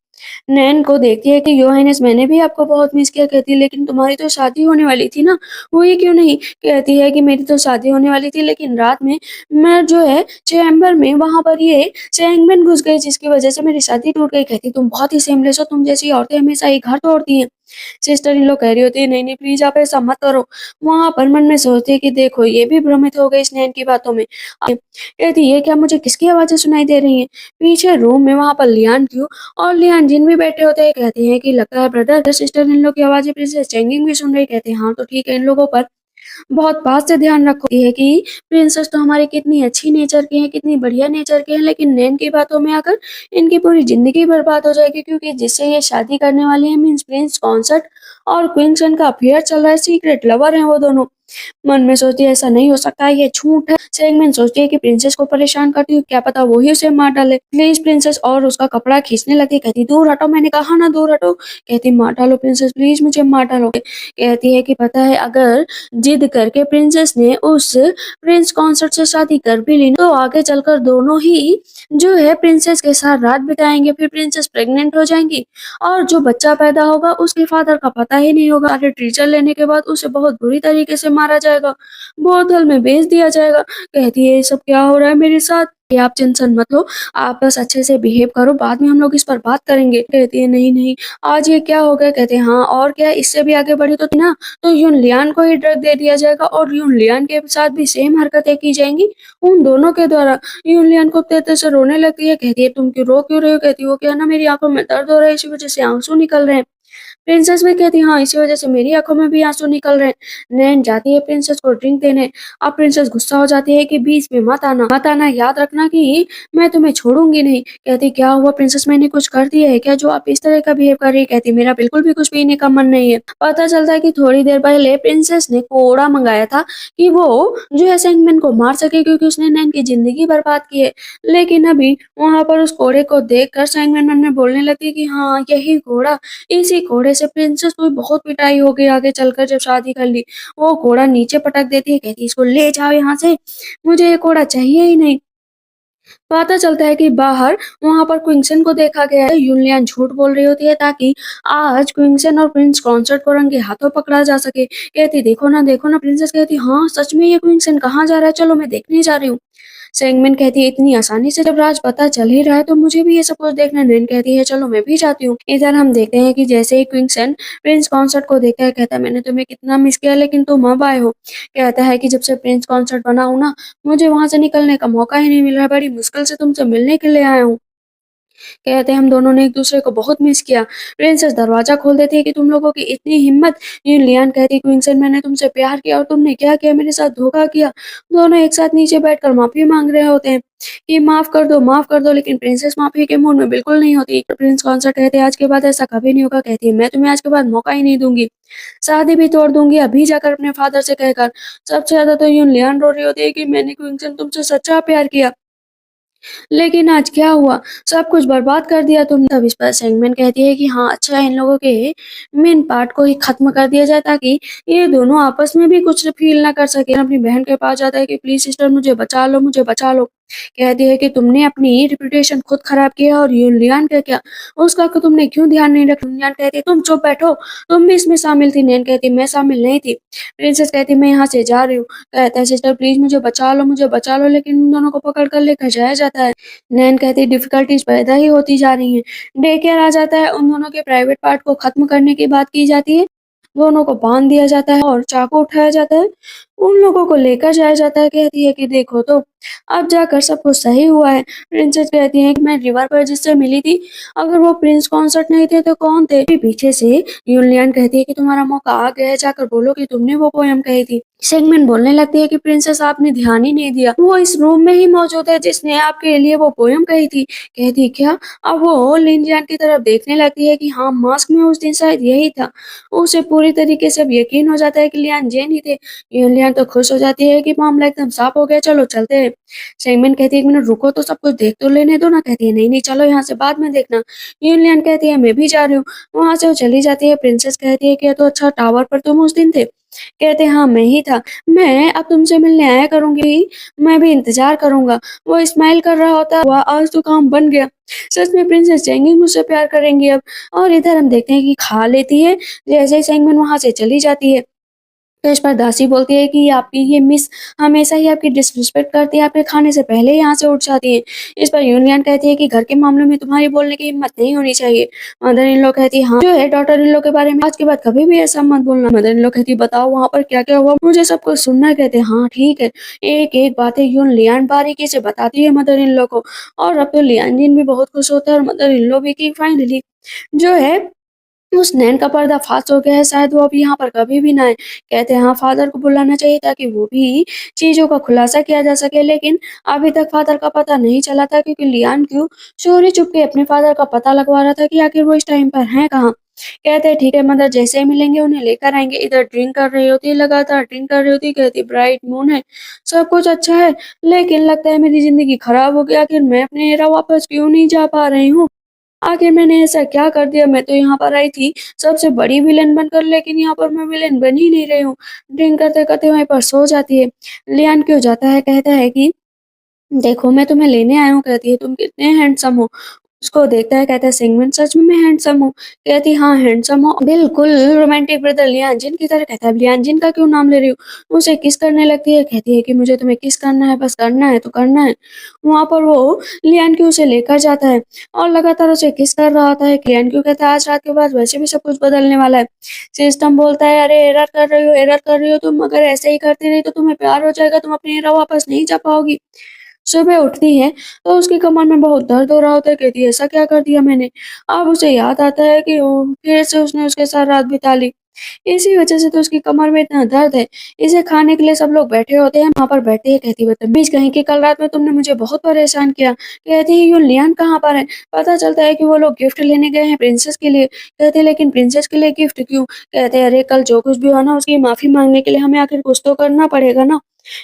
नैन को देखती है कि योहानिस मैंने भी आपको बहुत मिस किया। कहती लेकिन तुम्हारी तो शादी होने वाली थी ना, हुई क्यों नहीं? कहती है कि मेरी तो शादी होने वाली थी, लेकिन रात में मैं जो है चैम्बर में वहां पर ये चैंगमैन घुस गई, जिसकी वजह से मेरी शादी टूट गई। कहती तुम बहुत ही सेमलेस हो, तुम जैसी औरतें हमेशा ही घर तोड़ती हैं। सिस्टर इन लोग कह रही होती है नहीं नहीं प्लीज आप ऐसा मत करो। वहां पर मन में सोचती है कि देखो ये भी भ्रमित हो गई इस नैन की बातों में। कहती ये क्या, मुझे किसकी आवाजें सुनाई दे रही हैं? पीछे रूम में वहां पर लियान क्यों और लियान जिन भी बैठे होते हैं। कहते हैं कि लगता है ब्रदर सिस्टर इन लोग की आवाजें प्रिंसेस चेंगिंग भी सुन रही। कहते हैं हाँ तो ठीक है, इन लोगों पर बहुत बात से ध्यान रखो। ये है कि प्रिंसेस तो हमारी कितनी अच्छी नेचर की है, कितनी बढ़िया नेचर की है, लेकिन नैन की बातों में आकर इनकी पूरी जिंदगी बर्बाद हो जाएगी, क्योंकि जिससे ये शादी करने वाली है मीन्स प्रिंस कॉन्सर्ट और क्वींसन का अफेयर चल रहा है, सीक्रेट लवर है वो दोनों। मन में सोचती है ऐसा नहीं हो सकता, ये झूठ है। सेगमेंट सोचती है कि प्रिंसेस को परेशान करती हूँ, क्या पता वो ही उसे मार डाले। प्लीज प्रिंसेस, और उसका कपड़ा खींचने लगती है, कहती दूर हटो, मैंने कहा ना दूर हटो। कहती मार डालो प्रिंसेस, प्लीज मुझे मार डालो। कहती है कि पता है अगर जिद करके प्रिंसेस ने उस प्रिंस कॉन्सर्ट से शादी कर भी ली तो आगे चलकर दोनों ही जो है प्रिंसेस के साथ रात बिताएंगे, फिर प्रिंसेस प्रेग्नेंट हो जाएंगी और जो बच्चा पैदा होगा उसके फादर का पता ही नहीं होगा। सारे टीचर लेने के बाद उसे बहुत बुरी तरीके से मारा जाएगा, बोतल में बेच दिया जाएगा। कहती है ये सब क्या हो रहा है मेरे साथ, कि आप टेंशन मत लो, आप बस अच्छे से बिहेव करो, बाद में हम लोग इस पर बात करेंगे। कहती है नहीं नहीं, आज ये क्या हो गया। कहते हैं हाँ और क्या, इससे भी आगे बढ़ी तो ना तो यून लियान को ही ड्रग दे दिया जाएगा और यून लियान के साथ भी सेम हरकतें की जाएंगी उन दोनों के द्वारा। यून लियान को तेज से रोने लगती है। कहती है तुम क्यों रो क्यों रहे हो। कहती है वो क्या ना मेरी आंखों में दर्द हो रहा है, इसी वजह से आंसू निकल रहे हैं। प्रिंसेस भी कहती है हाँ इसी वजह से मेरी आंखों में भी आंसू निकल रहे हैं। नैन जाती है प्रिंसेस को ड्रिंक देने। अब प्रिंसेस गुस्सा हो जाती है कि बीच में मत आना, याद रखना कि मैं तुम्हें छोड़ूंगी नहीं। कहती क्या हुआ प्रिंसेस, मैंने कुछ कर दिया है क्या जो आप इस तरह का बिहेव कर रही है। कहती मेरा बिल्कुल भी कुछ पीने का मन नहीं है। पता चलता है कि थोड़ी देर पहले प्रिंसेस ने कोड़ा मंगाया था कि वो जो है सेंगमेन को मार सके क्योंकि उसने नैन की जिंदगी बर्बाद की है। लेकिन अभी वहां पर उस कोड़े को देखकर सेंगमेन मन में बोलने लगती है कि हाँ यही घोड़ा, इसी घोड़े से प्रिंसेस को भी बहुत पिटाई हो गई आगे चलकर जब शादी कर ली। वो घोड़ा नीचे पटक देती है, कहती इसको ले जाओ यहाँ से, मुझे ये घोड़ा चाहिए ही नहीं। पता चलता है कि बाहर वहां पर क्विंगसन को देखा गया है। यूनलियान झूठ बोल रही होती है ताकि आज क्विंगसन और प्रिंस कॉन्सर्ट को रंगे हाथों पकड़ा जा सके। कहती देखो ना। प्रिंसेस कहती हाँ सच में ये क्विंगसन कहाँ जा रहा है, चलो मैं देखने जा रही हूँ। सेगमेंट कहती है इतनी आसानी से जब राज पता चल ही रहा है तो मुझे भी ये सब कुछ देखना है। नैन कहती है चलो मैं भी जाती हूँ। इधर हम देखते हैं कि जैसे ही क्विंगसन प्रिंस कॉन्सर्ट को देखता है कहता है मैंने तुम्हें कितना मिस किया लेकिन तुम अब आए हो। कहता है कि जब से प्रिंस कॉन्सर्ट बना हूं ना मुझे वहां से निकलने का मौका ही नहीं मिल रहा, बड़ी मुश्किल से तुमसे मिलने के लिए आया हूँ। कहते हैं हम दोनों ने एक दूसरे को बहुत मिस किया। प्रिंसेस दरवाजा खोल देती है कि तुम लोगों की इतनी हिम्मत। ये लियान कहती है क्विंसन मैंने तुमसे प्यार किया और तुमने क्या किया, मेरे साथ धोखा किया। दोनों एक साथ नीचे बैठकर माफी मांग रहे होते हैं कि माफ कर दो, लेकिन प्रिंसेस माफी के मूड में बिल्कुल नहीं होती। प्रिंस कॉन्सर्ट कहते हैं आज के बाद ऐसा कभी नहीं होगा। कहती है मैं तुम्हें आज के बाद मौका ही नहीं दूंगी, शादी भी तोड़ दूंगी अभी जाकर अपने फादर से कहकर। सबसे ज्यादा तो यून लियान रो रही होती है कि मैंने क्विंसन तुमसे सच्चा प्यार किया लेकिन आज क्या हुआ, सब कुछ बर्बाद कर दिया तुमने। तब इस पर सेगमेंट कहती है कि हाँ अच्छा है इन लोगों के मेन पार्ट को ही खत्म कर दिया जाए ताकि ये दोनों आपस में भी कुछ फील ना कर सके। अपनी बहन के पास जाता है कि प्लीज सिस्टर मुझे बचा लो, मुझे बचा लो। कहती है कि तुमने अपनी रिपुटेशन खुद खराब किया और यूलियन का क्या, उसका को तुमने क्यों ध्यान नहीं रखा। यूलियन कहती है तुम चुप बैठो, तुम भी इसमें शामिल थी। नैन कहती मैं शामिल नहीं थी। प्रिंसेस कहती मैं यहाँ से जा रही हूँ। कहता है सिस्टर प्लीज मुझे बचा लो, मुझे बचा लो, लेकिन उन दोनों को पकड़ कर लेकर जाया जाता है। नैन कहती डिफिकल्टीज पैदा ही होती जा रही हैं। डे केयर आ जाता है, उन दोनों के प्राइवेट पार्ट को खत्म करने की बात की जाती है। दोनों को बांध दिया जाता है और चाकू उठाया जाता है, उन लोगों को लेकर जाया जाता है। कहती है कि देखो तो अब जाकर सब कुछ सही हुआ है। प्रिंसेस कहती है कि मैं रिवर पर जिससे मिली थी अगर वो प्रिंस कॉन्सर्ट नहीं थे तो कौन थे। फिर पीछे से यूलियन कहती है कि तुम्हारा मौका आ गया है, जाकर बोलो कि तुमने वो पोयम कही थी। सेगमेंट बोलने लगती है कि प्रिंसेस आपने ध्यान ही नहीं दिया, वो इस रूम में ही मौजूद है जिसने आपके लिए वो पोयम कही थी। कहती क्या। अब वो लिनजियान की तरफ देखने लगती है कि हाँ मास्क में उस दिन शायद यही था। उसे पूरी तरीके से अब यकीन हो जाता है कि लियान जेन ही थे। यूलियन तो खुश हो जाती है कि मामला एकदम साफ हो गया, चलो चलते हैं। सेगमेंट कहती है एक मिनट रुको तो सब कुछ देख तो लेने दो ना। कहती है नहीं नहीं चलो यहाँ से बाद में देखना। यूलियन कहती है मैं भी जा रही हूँ। वहां से वो चली जाती है। प्रिंसेस कहती है कि तो अच्छा टावर पर तुम उस दिन थे। कहते हाँ मैं ही था, मैं अब तुमसे मिलने आया करूंगी, मैं भी इंतजार करूंगा। वो स्माइल कर रहा होता हुआ आज तो काम बन गया, सच में प्रिंसेस चेंगिंग मुझसे प्यार करेंगी अब। और इधर हम देखते हैं कि खा लेती है जैसे ही सेंगमिन वहां से चली जाती है। तो इस पर दासी बोलती है कि आपकी ये मिस हमेशा ही आपकी डिसरिस्पेक्ट करती है, आपके खाने से पहले ही यहाँ से उठ जाती है। इस पर यूनियन कहती है कि घर के मामलों में तुम्हारी बोलने की हिम्मत नहीं होनी चाहिए। मदर इन लॉ कहती है हाँ जो है डॉटर इन लॉ के बारे में आज के बाद कभी भी ऐसा मत बोलना। मदर इन लॉ कहती है बताओ वहाँ पर क्या क्या हुआ, मुझे सब कुछ सुनना है। कहते हैं हाँ ठीक है। एक एक बातें यून लियान बारीकी से बताती है मदर इन लॉ को। और अब तो लियान जिन भी बहुत खुश होता है और मदर इन लॉ भी की फाइनली जो है उस नैन का पर्दा फाश हो गया है, शायद वो अब यहाँ पर कभी भी ना आए। कहते हैं हाँ फादर को बुलाना चाहिए ताकि वो भी चीजों का खुलासा किया जा सके, लेकिन अभी तक फादर का पता नहीं चला था क्योंकि लियान क्यों चोरी चुपके अपने फादर का पता लगवा रहा था कि आखिर वो इस टाइम पर हैं कहाँ। कहते हैं ठीक है मदर, जैसे ही मिलेंगे उन्हें लेकर आएँगे। इधर ड्रिंक कर रही होती है, लगातार ड्रिंक कर रही होती है, कहती है ब्राइट मून है, सब कुछ अच्छा है, लेकिन लगता है मेरी ज़िंदगी खराब हो गई, आखिर मैं अपने एरा वापस क्यों नहीं जा पा रही हूँ? आखिर मैंने ऐसा क्या कर दिया? मैं तो यहाँ पर आई थी सबसे बड़ी विलेन बनकर, लेकिन यहाँ पर मैं विलेन बन ही नहीं रही हूँ। ड्रिंक करते-करते वहीं पर सो जाती है। लियान क्यों जाता है, कहता है कि देखो मैं तुम्हें लेने आया हूँ, कहती है तुम कितने हैंडसम हो। उसको देखता है, कहता है सेंगमेंट सच में मैं हैंडसम हूँ? कहती है हाँ हैंडसम हो, बिल्कुल रोमांटिक ब्रदर लियानजिन की तरह। कहता है लियानजिन का क्यों नाम ले रही हो? उसे किस करने लगती है, कहती है कि मुझे तुम्हें किस करना है, बस करना है तो करना है। वहाँ पर वो लियान क्यू उसे लेकर जाता है और लगातार उसे किस कर रहा होता है। लियान क्यू कहता है आज रात के बाद वैसे भी सब कुछ बदलने वाला है। सिस्टम बोलता है अरे एरर कर रही हो, एरर कर रही हो तुम, अगर ऐसे ही करती रही तो तुम्हें प्यार हो जाएगा, तुम अपनी एरा वापस नहीं जा पाओगी। सुबह उठती है तो उसकी कमर में बहुत दर्द हो रहा होता है, कहती है ऐसा क्या कर दिया मैंने? अब उसे याद आता है कि फिर से उसने उसके साथ रात बिता ली। इसी वजह से तो उसकी कमर में इतना दर्द है। इसे खाने के लिए सब लोग बैठे होते हैं, वहाँ पर बैठे ही कहती बदतमीज़ कहीं की, कल रात में तुमने मुझे बहुत परेशान किया। कहती है यूँ लियान कहाँ पर है? पता चलता है कि वो लोग गिफ्ट लेने गए हैं प्रिंसेस के लिए। कहते हैं लेकिन प्रिंसेस के लिए गिफ्ट क्यों? कहते हैं अरे कल जो कुछ भी हुआ ना उसकी माफ़ी माँगने के लिए हमें आखिर कुछ तो करना पड़ेगा ना।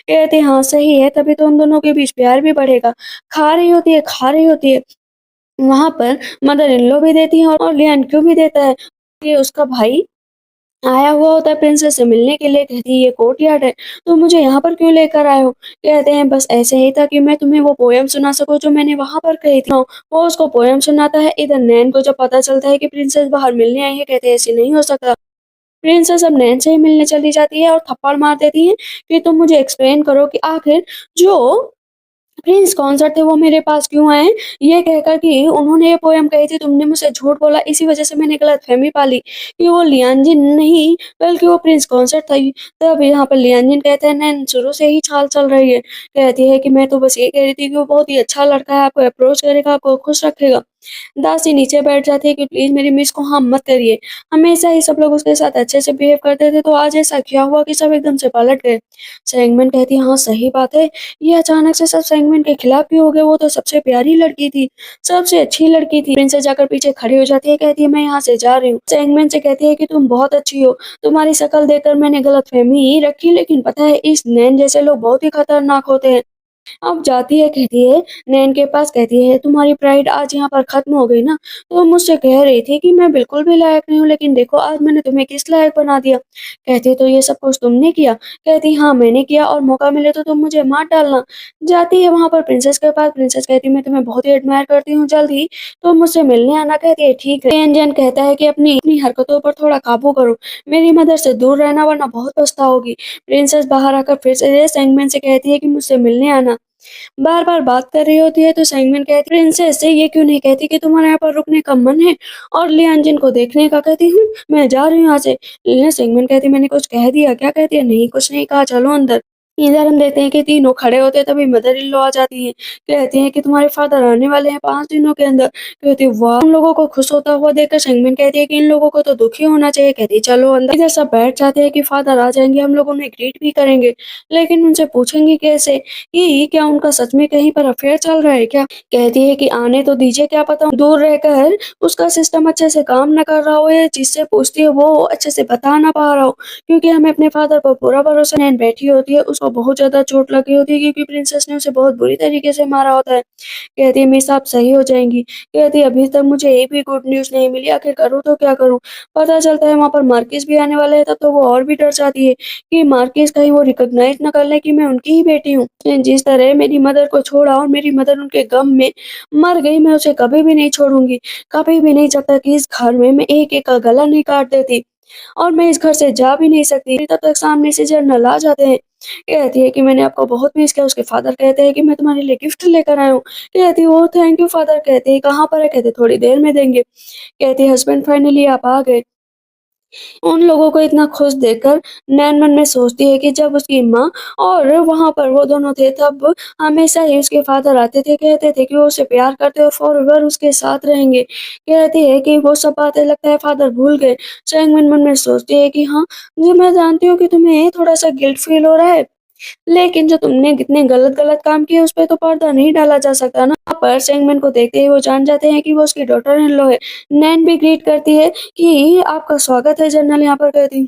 कहते हैं हाँ सही है, तभी तो उन दोनों के बीच प्यार भी बढ़ेगा। खा रही होती है, खा रही होती है। वहाँ पर मदर इन लॉ भी देती है और लियान क्यों भी देता है। ये उसका भाई आया हुआ होता है प्रिंसेस से मिलने के लिए, कहती है ये कोर्टयार्ड है, तो मुझे यहाँ पर क्यों लेकर आए हो? कहते हैं बस ऐसे ही था कि मैं तुम्हें वो पोएम सुना सकूँ जो मैंने वहाँ पर कही थी। वो उसको पोएम सुनाता है। इधर नैन को जब पता चलता है कि प्रिंसेस बाहर मिलने आई है, कहते हैं ऐसे नहीं हो सकता। प्रिंसेस अब नैन से ही मिलने चली जाती है और थप्पड़ मार देती है कि तुम मुझे एक्सप्लेन करो कि आखिर जो प्रिंस कॉन्सर्ट थे वो मेरे पास क्यों आए? ये कहकर कि उन्होंने ये पोएम कही थी, तुमने मुझसे झूठ बोला, इसी वज़ह से मैंने गलतफ़हमी पाली कि वो लियानजिन नहीं बल्कि वो प्रिंस कॉन्सर्ट था ही। तब यहाँ पर लियानजिन कहता है नैन शुरू से ही चाल चल रही है। कहती है कि मैं तो बस ये कह रही थी कि वो बहुत ही अच्छा लड़का है, आपको अप्रोच करेगा, आपको खुश रखेगा। दासी नीचे बैठ जाती है कि प्लीज़ मेरी मिस को हार्म मत करिए। हमेशा ही सब लोग उसके साथ अच्छे से बिहेव करते थे, तो आज ऐसा क्या हुआ कि सब एकदम से पलट गए? सेंगमेंट कहती है हाँ सही बात है, ये अचानक से सब सेगमेंट के खिलाफ भी हो गए, वो तो सबसे प्यारी लड़की थी, सबसे अच्छी लड़की थी। प्रिंसेस जाकर पीछे खड़ी हो जाती है, कहती है मैं यहाँ से जा रही हूँ। सेगमेंट से कहती है कि तुम बहुत अच्छी हो, तुम्हारी शक्ल देखकर मैंने गलतफहमी ही रखी, लेकिन पता है इस नैन जैसे लोग बहुत ही खतरनाक होते हैं। अब जाती है, कहती है नैन के पास, कहती है तुम्हारी प्राइड आज यहाँ पर खत्म हो गई ना? तो मुझसे कह रही थी कि मैं बिल्कुल भी लायक नहीं हूँ, लेकिन देखो आज मैंने तुम्हें किस लायक बना दिया। कहती है तो ये सब कुछ तुमने किया? कहती हाँ मैंने किया और मौका मिले तो तुम मुझे मार डालना। जाती है वहाँ पर प्रिंसेस के पास, प्रिंसेस कहती है मैं तुम्हें बहुत ही एडमायर करती हूँ, जल्द ही तुम मुझसे मिलने आना। कहती है ठीक है। एंजन कहता है कि अपनी अपनी हरकतों पर थोड़ा काबू करो, मेरी मदर से दूर रहना वरना बहुत पछताओगी। प्रिंसेस बाहर आकर फिर से सेंगमेंट से कहती है कि मुझसे मिलने आना। बार-बार बात कर रही होती है तो सेंगमेंट कहती है प्रिंसेस से ये क्यों नहीं कहती कि तुम्हारे यहाँ पर रुकने का मन है और लियानजिन को देखने का? कहती हूँ मैं जा रही हूँ यहाँ से। सेंगमेंट कहती है मैंने कुछ कह दिया क्या? कहती है नहीं कुछ नहीं कहा, चलो अंदर। इधर हम देखते हैं कि तीनों खड़े होते हैं, तभी मदर इन लॉ आ जाती हैं। कहती हैं कि तुम्हारे फादर आने वाले हैं 5 दिनों के अंदर। कहती है वाह! उन लोगों को खुश होता हुआ देखकर सेंगमेंट कहती है कि इन लोगों को तो दुखी होना चाहिए। कहती है चलो अंदर। इधर सब बैठ जाते हैं कि फादर आ जाएँगे, हम लोग उन्हें ग्रीट भी करेंगे। लेकिन उनसे पूछेंगे कैसे कि क्या उनका सच में कहीं पर अफेयर चल रहा है क्या? कहती है कि आने तो दीजिए, क्या पता दूर रहकर उसका सिस्टम अच्छे से काम ना कर रहा हो या जिससे पूछती है वो अच्छे से बता ना पा रहा हो। क्योंकि हमें अपने फादर पर पूरा भरोसा। नैन बैठी होती है, उसको बहुत ज़्यादा चोट लगी होती है क्योंकि प्रिंसेस ने उसे बहुत बुरी तरीके से मारा होता है। कहती है मिस आप सही हो जाएँगी। कहती है अभी तक मुझे एक भी गुड न्यूज़ नहीं मिली, आखिर करूँ तो क्या करूँ? पता चलता है वहाँ पर मार्किस भी आने वाले हैं, तब तो वो और भी डर जाती है कि मार्किस कहीं वो रिकॉग्नाइज़ ना कर ले कि मैं उनकी ही बेटी हूँ। जिस तरह मेरी मदर को छोड़ा और मेरी मदर उनके गम में मर गई, मैं उसे कभी भी नहीं छोड़ूँगी। कभी भी नहीं, जब तक इस घर में मैं एक-एक का गला नहीं काट देती। और मैं इस घर से जा भी नहीं सकती, तब तक सामने से जनरल आ जाते हैं। कहती है कि मैंने आपको बहुत मिस किया। उसके फादर कहते हैं कि मैं तुम्हारे लिए गिफ्ट लेकर आया हूँ। कहती है ओह थैंक यू फादर। कहते हैं कहाँ पर है? कहते थोड़ी देर में देंगे। कहती है हस्बैंड फाइनली आप आ गए। उन लोगों को इतना खुश देखकर नैन मन में सोचती है कि जब उसकी माँ और वहाँ पर वो दोनों थे तब हमेशा ही उसके फादर आते थे, कहते थे कि वो उसे प्यार करते और फॉरएवर उसके साथ रहेंगे। कहती है कि वो सब बातें लगता है फादर भूल गए। चैंगमिन मन में सोचती है कि हाँ, जी मैं जानती हूँ कि तुम्हें थोड़ा-सा गिल्ट फील हो रहा है। लेकिन जो तुमने कितने गलत-गलत काम किए उस पे तो पर्दा नहीं डाला जा सकता ना। वहाँ पर सेंगमेन को देखते ही वो जान जाते हैं कि वो उसकी डॉटर इन लॉ है। नैन भी ग्रीट करती है कि आपका स्वागत है जनरल यहाँ पर कहती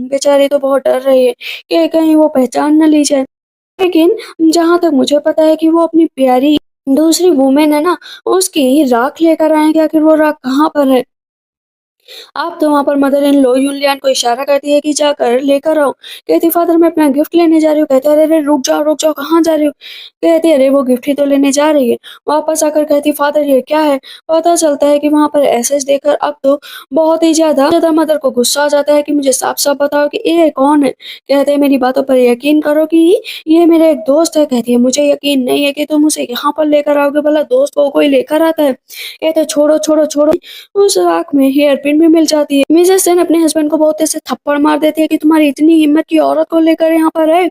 बेचारी तो बहुत डर रही है कि कहीं वो पहचान ना ली जाए। लेकिन जहाँ तक मुझे पता है कि वो अपनी प्यारी दूसरी वुमेन है ना, उसकी राख लेकर आए हैं कि आखिर वो राख कहाँ पर है? आप तो वहाँ पर मदर इन लॉ यूलियान को इशारा करती है कि जाकर लेकर आओ। कहती फादर मैं अपना गिफ्ट लेने जा रही हूँ। कहते अरे अरे रुक जाओ कहाँ जा रही हो? कहती अरे वो गिफ्ट ही तो लेने जा रही है। वापस आकर कहती फादर ये क्या है? पता चलता है कि वहाँ पर एसएस देखकर अब तो बहुत ही ज़्यादा मदर को गुस्सा आ जाता है कि मुझे साफ-साफ बताओ कि ये कौन है? कहते हैं मेरी बातों पर यकीन करो कि ये मेरा एक दोस्त है। कहती है मुझे यकीन नहीं है कि तुम उसे यहाँ पर लेकर आओगे, भला दोस्त को कोई लेकर आता है? कहते छोड़ो। उस राख में हेयर पिन भी मिल जाती है। मिसेस सेन अपने हस्बैंड को बहुत तेज से थप्पड़ मार देती है कि तुम्हारी इतनी हिम्मत की औरत को लेकर यहाँ पर है।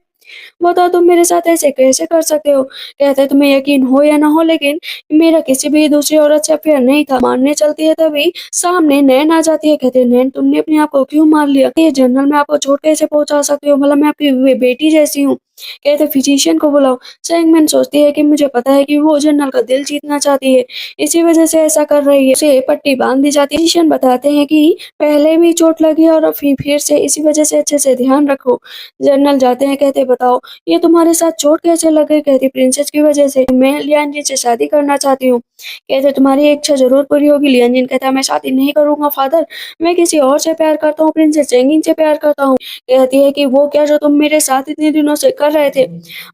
बताओ तुम मेरे साथ ऐसे कैसे कर सकते हो? कहते हैं तुम्हें यकीन हो या ना हो लेकिन मेरा किसी भी दूसरी औरत से अफेयर नहीं था। मारने चलती है तभी सामने नैन आ जाती है। कहते हैं नैन तुमने अपने आप को क्यों मार लिया? ये जनरल मैं आपको चोट कैसे पहुंचा सकती हूँ? मतलब मैं आपकी बेटी जैसी हूँ। कहते फिजिशियन को बुलाओ। सैंगमैन सोचती है कि मुझे पता है कि वो जनरल का दिल जीतना चाहती है, इसी वजह से ऐसा कर रही है। उसे पट्टी बांध दी जाती है। फिजिशियन बताते हैं कि पहले भी चोट लगी है और अब फिर से इसी वजह से अच्छे से ध्यान रखो। जनरल जाते हैं कहते बताओ ये तुम्हारे साथ चोट कैसे लग गई? कहती प्रिंसेस की वजह से। मैं लियान जी से शादी करना चाहती हूँ। कहते तुम्हारी इच्छा जरूर पूरी होगी। लियान जिन कहता मैं शादी नहीं करूंगा फादर, मैं किसी और से प्यार करता हूँ, प्रिंसेस चेंगिन से प्यार करता हूँ। कहती है कि वो क्या जो तुम मेरे साथ इतने दिनों से कर रहे थे?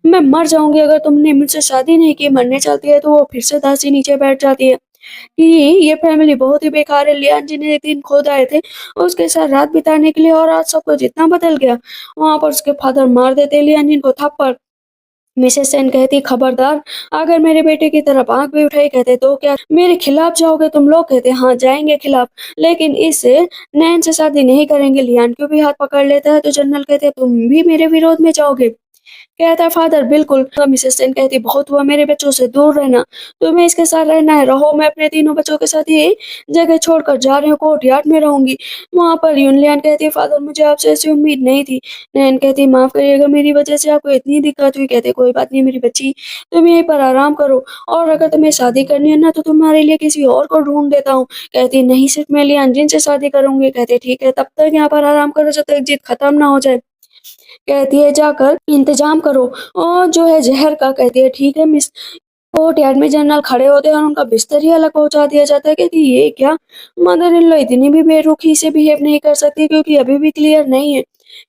मैं मर जाऊंगी अगर तुमने मुझसे शादी नहीं की। मरने चलती है तो वो फिर से दासी नीचे बैठ जाती है कि ये फैमिली बहुत ही बेकार है। लियान जी ने एक दिन खुद आए थे उसके साथ रात बिताने के लिए और आज सब कुछ इतना बदल गया। वहां पर उसके फादर मार देते लियान जिन को थप्पड़। मिसेस सेन कहती खबरदार अगर मेरे बेटे की तरफ आंख भी उठाई। कहते तो क्या मेरे खिलाफ जाओगे तुम लोग? कहते हाँ जाएंगे खिलाफ, लेकिन इस नैन से शादी नहीं करेंगे। लियान क्यों भी हाथ पकड़ लेता है तो जनरल कहते तुम भी मेरे विरोध में जाओगे? कहता है फादर बिल्कुल। तो मिसेस सेन कहती बहुत हुआ मेरे बच्चों से दूर रहना, तुम्हें इसके साथ रहना है रहो, मैं अपने तीनों बच्चों के साथ ये जगह छोड़कर जा रही हूँ, कोर्ट यार्ड में रहूंगी। वहां पर यूनलियन कहती है फादर मुझे आपसे ऐसी उम्मीद नहीं थी। नैन कहती माफ करिएगा मेरी वजह से आपको इतनी दिक्कत हुई। कहते कोई बात नहीं मेरी बच्ची, तुम यहीं पर आराम करो और अगर तुम्हें शादी करनी है ना तो तुम्हारे लिए किसी और को ढूंढ देता हूँ। कहती नहीं सिर्फ मैं लियान जिन से शादी करूंगी। कहते ठीक है तब तक यहाँ पर आराम करो जब तक जिद खत्म ना हो जाए। कहती है जाकर इंतजाम करो और जो है जहर का। कहती है ठीक है मिस। कोर्ट यार्ड में जनरल खड़े होते हैं और उनका बिस्तर ही अलग पहुंचा दिया जाता है। कहती ये क्या, मदर इन लॉ इतनी भी बेरुखी से बिहेव नहीं कर सकती क्योंकि अभी भी क्लियर नहीं है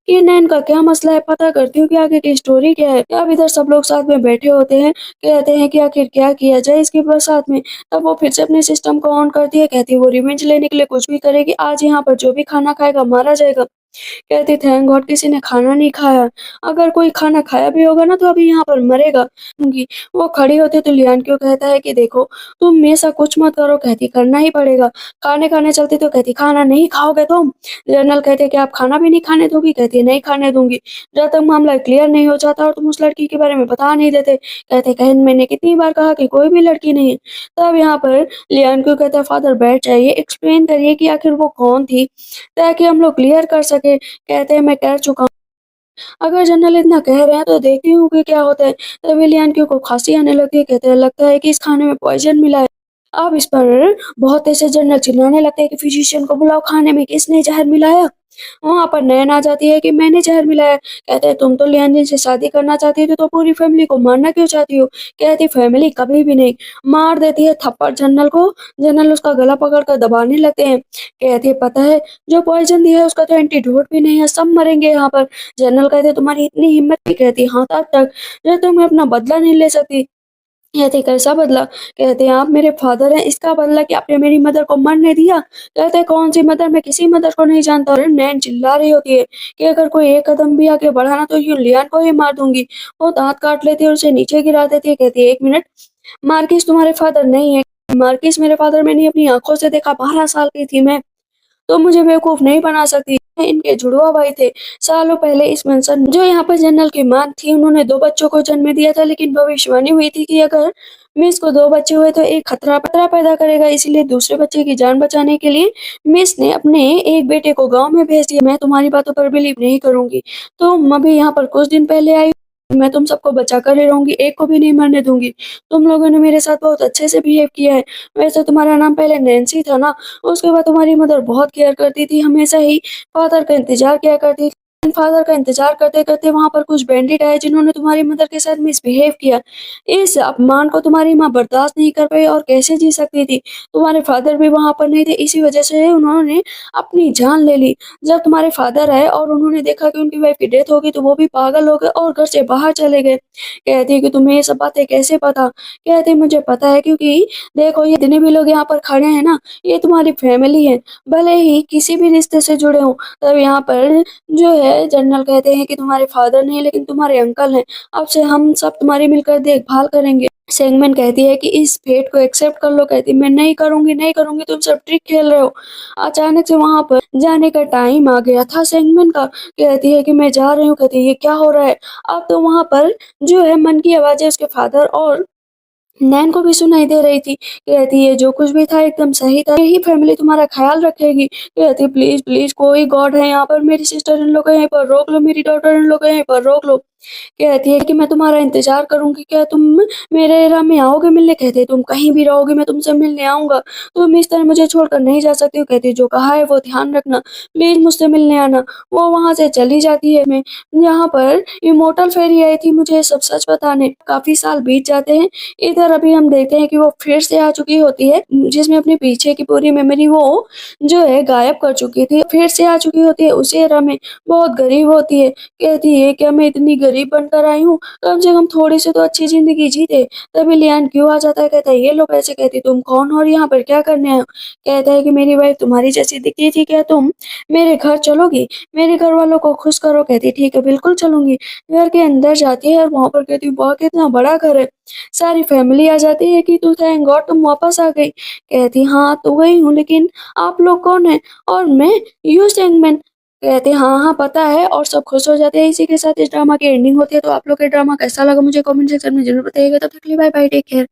कि नैन का क्या मसला है। पता करती हूँ कि आगे की स्टोरी क्या है। अब इधर सब लोग साथ में बैठे होते हैं, कहते हैं कि आखिर क्या किया जाए इसके बाद साथ में। तब वो फिर से अपने सिस्टम को ऑन करती है। कहती है वो रिवेंज लेने के लिए कुछ भी करेगी। आज यहाँ पर जो भी खाना खाएगा मारा जाएगा। कहती थैंक गॉड किसी ने खाना नहीं खाया, अगर कोई खाना खाया भी होगा ना तो अभी यहाँ पर मरेगा। होंगी। वो खड़ी होती तो लियान क्यों कहता है कि देखो तुम ऐसा कुछ मत करो। कहती करना ही पड़ेगा। खाने खाने चलती तो कहती खाना नहीं खाओगे तुम? जनरल कहते कि आप खाना भी नहीं खाने दोगी? कहती नहीं खाने दूंगी जब तक मामला क्लियर नहीं हो जाता और तुम उस लड़की के बारे में बता नहीं देते। कहते कहन मैंने कितनी बार कहा कि कोई भी लड़की नहीं है। तब यहाँ पर लियान क्यों कहता है फादर बैठ जाइए, एक्सप्लेन करिए कि आखिर वो कौन थी ताकि हम लोग क्लियर कर सके। कहते हैं मैं कह चुका हूँ, अगर जनरल इतना कह रहे हैं तो देखती हूँ कि क्या होता है। तभी लियान क्यों को खांसी आने लगती है। कहते हैं लगता है कि इस खाने में पॉइजन मिला है। अब इस पर बहुत ऐसे जनरल चिल्लाने लगते हैं कि फिजिशियन को बुलाओ, खाने में किसने जहर मिलाया? वहां पर नैन आ जाती है कि मैंने जहर मिलाया। कहते हैं तुम तो लियान से शादी करना चाहती थी तो पूरी फैमिली को मारना क्यों चाहती हो? कहती फैमिली कभी भी नहीं। मार देती है थप्पड़ जनरल को। जनरल उसका गला पकड़कर दबाने लगते हैं। कहती है पता है जो पॉइजन दिया है उसका तो एंटीडोट भी नहीं है, सब मरेंगे यहाँ पर। जनरल कहते तुम्हारी इतनी हिम्मत नहीं। कहती हाँ तब तक जब तुम अपना बदला नहीं ले सकती। कहते कैसा बदला? कहते हैं आप मेरे फादर हैं, इसका बदला कि आपने मेरी मदर को मरने दिया। कहते हैं कौन सी मदर, मैं किसी मदर को नहीं जानता। और नैन चिल्ला रही होती है कि अगर कोई एक कदम भी आगे बढ़ा ना तो यूं लियान को ही मार दूंगी। वो दांत काट लेती है और उसे नीचे गिरा देती है। कहती है एक मिनट, मार्किस तुम्हारे फादर नहीं है? मार्किस मेरे फादर मैंने अपनी आंखों से देखा, 12 साल की थी मैं, तो मुझे बेवकूफ नहीं बना सकती। इनके जुड़वा भाई थे सालों पहले इस मंसन जो यहाँ पर जनरल की मां थी, उन्होंने 2 बच्चों को जन्म दिया था, लेकिन भविष्यवाणी हुई थी कि अगर मिस को 2 बच्चे हुए तो एक खतरा पतरा पैदा करेगा, इसलिए दूसरे बच्चे की जान बचाने के लिए मिस ने अपने एक बेटे को गांव में भेज दिया। मैं तुम्हारी बातों पर बिलीव नहीं करूंगी। तो अभी यहाँ पर कुछ दिन पहले आई मैं तुम सबको बचा कर ही रहूँगी, एक को भी नहीं मरने दूँगी। तुम लोगों ने मेरे साथ बहुत अच्छे से बिहेव किया है। वैसे तुम्हारा नाम पहले नैन्सी था ना, उसके बाद तुम्हारी मदर बहुत केयर करती थी, हमेशा ही फादर का इंतज़ार किया करती थी। फादर का इंतज़ार करते-करते वहाँ पर कुछ बैंडिट आए जिन्होंने तुम्हारी मदर के साथ मिसबिहेव किया। इस अपमान को तुम्हारी माँ बर्दाश्त नहीं कर पाई और कैसे जी सकती थी। तुम्हारे फादर भी वहाँ पर नहीं थे, इसी वजह से उन्होंने अपनी जान ले ली। जब तुम्हारे फादर आए और उन्होंने देखा कि उनकी वाइफ़ की डेथ हो गई तो वो भी पागल हो गए और घर से बाहर चले गए। कहती है कि तुम्हें ये सब बातें कैसे पता? कहती है मुझे पता है क्योंकि देखो ये जितने भी लोग यहाँ पर खड़े हैं ना, ये तुम्हारी फैमिली है। भले ही किसी भी रिश्ते से जुड़े हों, तब यहाँ पर जो है जनरल कहते हैं कि तुम्हारे फादर नहीं लेकिन तुम्हारे अंकल हैं। अब से हम सब तुम्हारी मिलकर देखभाल करेंगे। सेंगमेन कहती है कि इस फेट को एक्सेप्ट कर लो। कहती है मैं नहीं करूँगी, नहीं करूँगी, तुम सब ट्रिक खेल रहे हो। अचानक से वहाँ पर जाने का टाइम आ गया था सेंगमेन का। कहती है कि मैं जा रही हूँ। कहती है ये क्या हो रहा है? अब तो वहाँ पर जो है मन की आवाज़ें उसके फादर और नैन को भी सुनाई दे रही थी। कहती है जो कुछ भी था एकदम सही था, यही फैमिली तुम्हारा ख़्याल रखेगी। कहती है प्लीज़, प्लीज़ कोई गॉड है यहाँ पर, मेरी सिस्टर इन लोग को यहीं पर रोक लो, मेरी डॉटर इन लोग को यहीं पर रोक लो। कहती है कि मैं तुम्हारा इंतज़ार करूँगी, क्या तुम मेरे एरा में आओगे मिलने? कहते हैं तुम कहीं भी रहोगे मैं तुमसे मिलने आऊँगा, तुम इस तरह मुझे छोड़कर नहीं जा सकती हो। कहती है जो कहा है वो ध्यान रखना, प्लीज़ मुझसे मिलने आना। वो वहाँ से चली जाती है। मैं यहाँ पर इमॉर्टल फेरी आई थी मुझे ये सब सच बताने। काफ़ी साल बीत जाते हैं। इधर अभी हम देखते हैं कि वो फिर से आ चुकी होती है, जिसमें अपने पीछे की पूरी मेमोरी वो जो है गायब कर चुकी थी। फिर से आ चुकी होती है उसी एरा में, बहुत गरीब होती है। कहती है क्या मैं इतनी गरीब बनकर आई हूँ, कम से कम थोड़ी-सी तो अच्छी ज़िंदगी जीते। तभी लियान क्यों आ जाता है, कहता है ये लो पैसे। कहती तुम कौन हो और यहाँ पर क्या करने आए हो? कहता है कि मेरी वाइफ़ तुम्हारी जैसी दिखती थी, क्या तुम मेरे घर चलोगी? मेरे घरवालों को खुश करो। कहती ठीक है बिल्कुल चलूँगी। घर के अंदर जाती है और वहाँ पर कहती वाह कितना बड़ा घर है। सारी फैमिली आ जाती है कि तू थैंक गॉड तुम वापस आ गई। कहती हाँ, तो गई हूँ लेकिन आप लोग कौन हैं? और मैं यू सेंगमेन। कहते हैं हाँ, हाँ पता है और सब खुश हो जाते हैं। इसी के साथ इस ड्रामा की एंडिंग होती है। तो आप लोग को ये ड्रामा कैसा लगा मुझे कमेंट सेक्शन में ज़रूर बताइएगा। तब तक के लिए बाय बाय टेक केयर।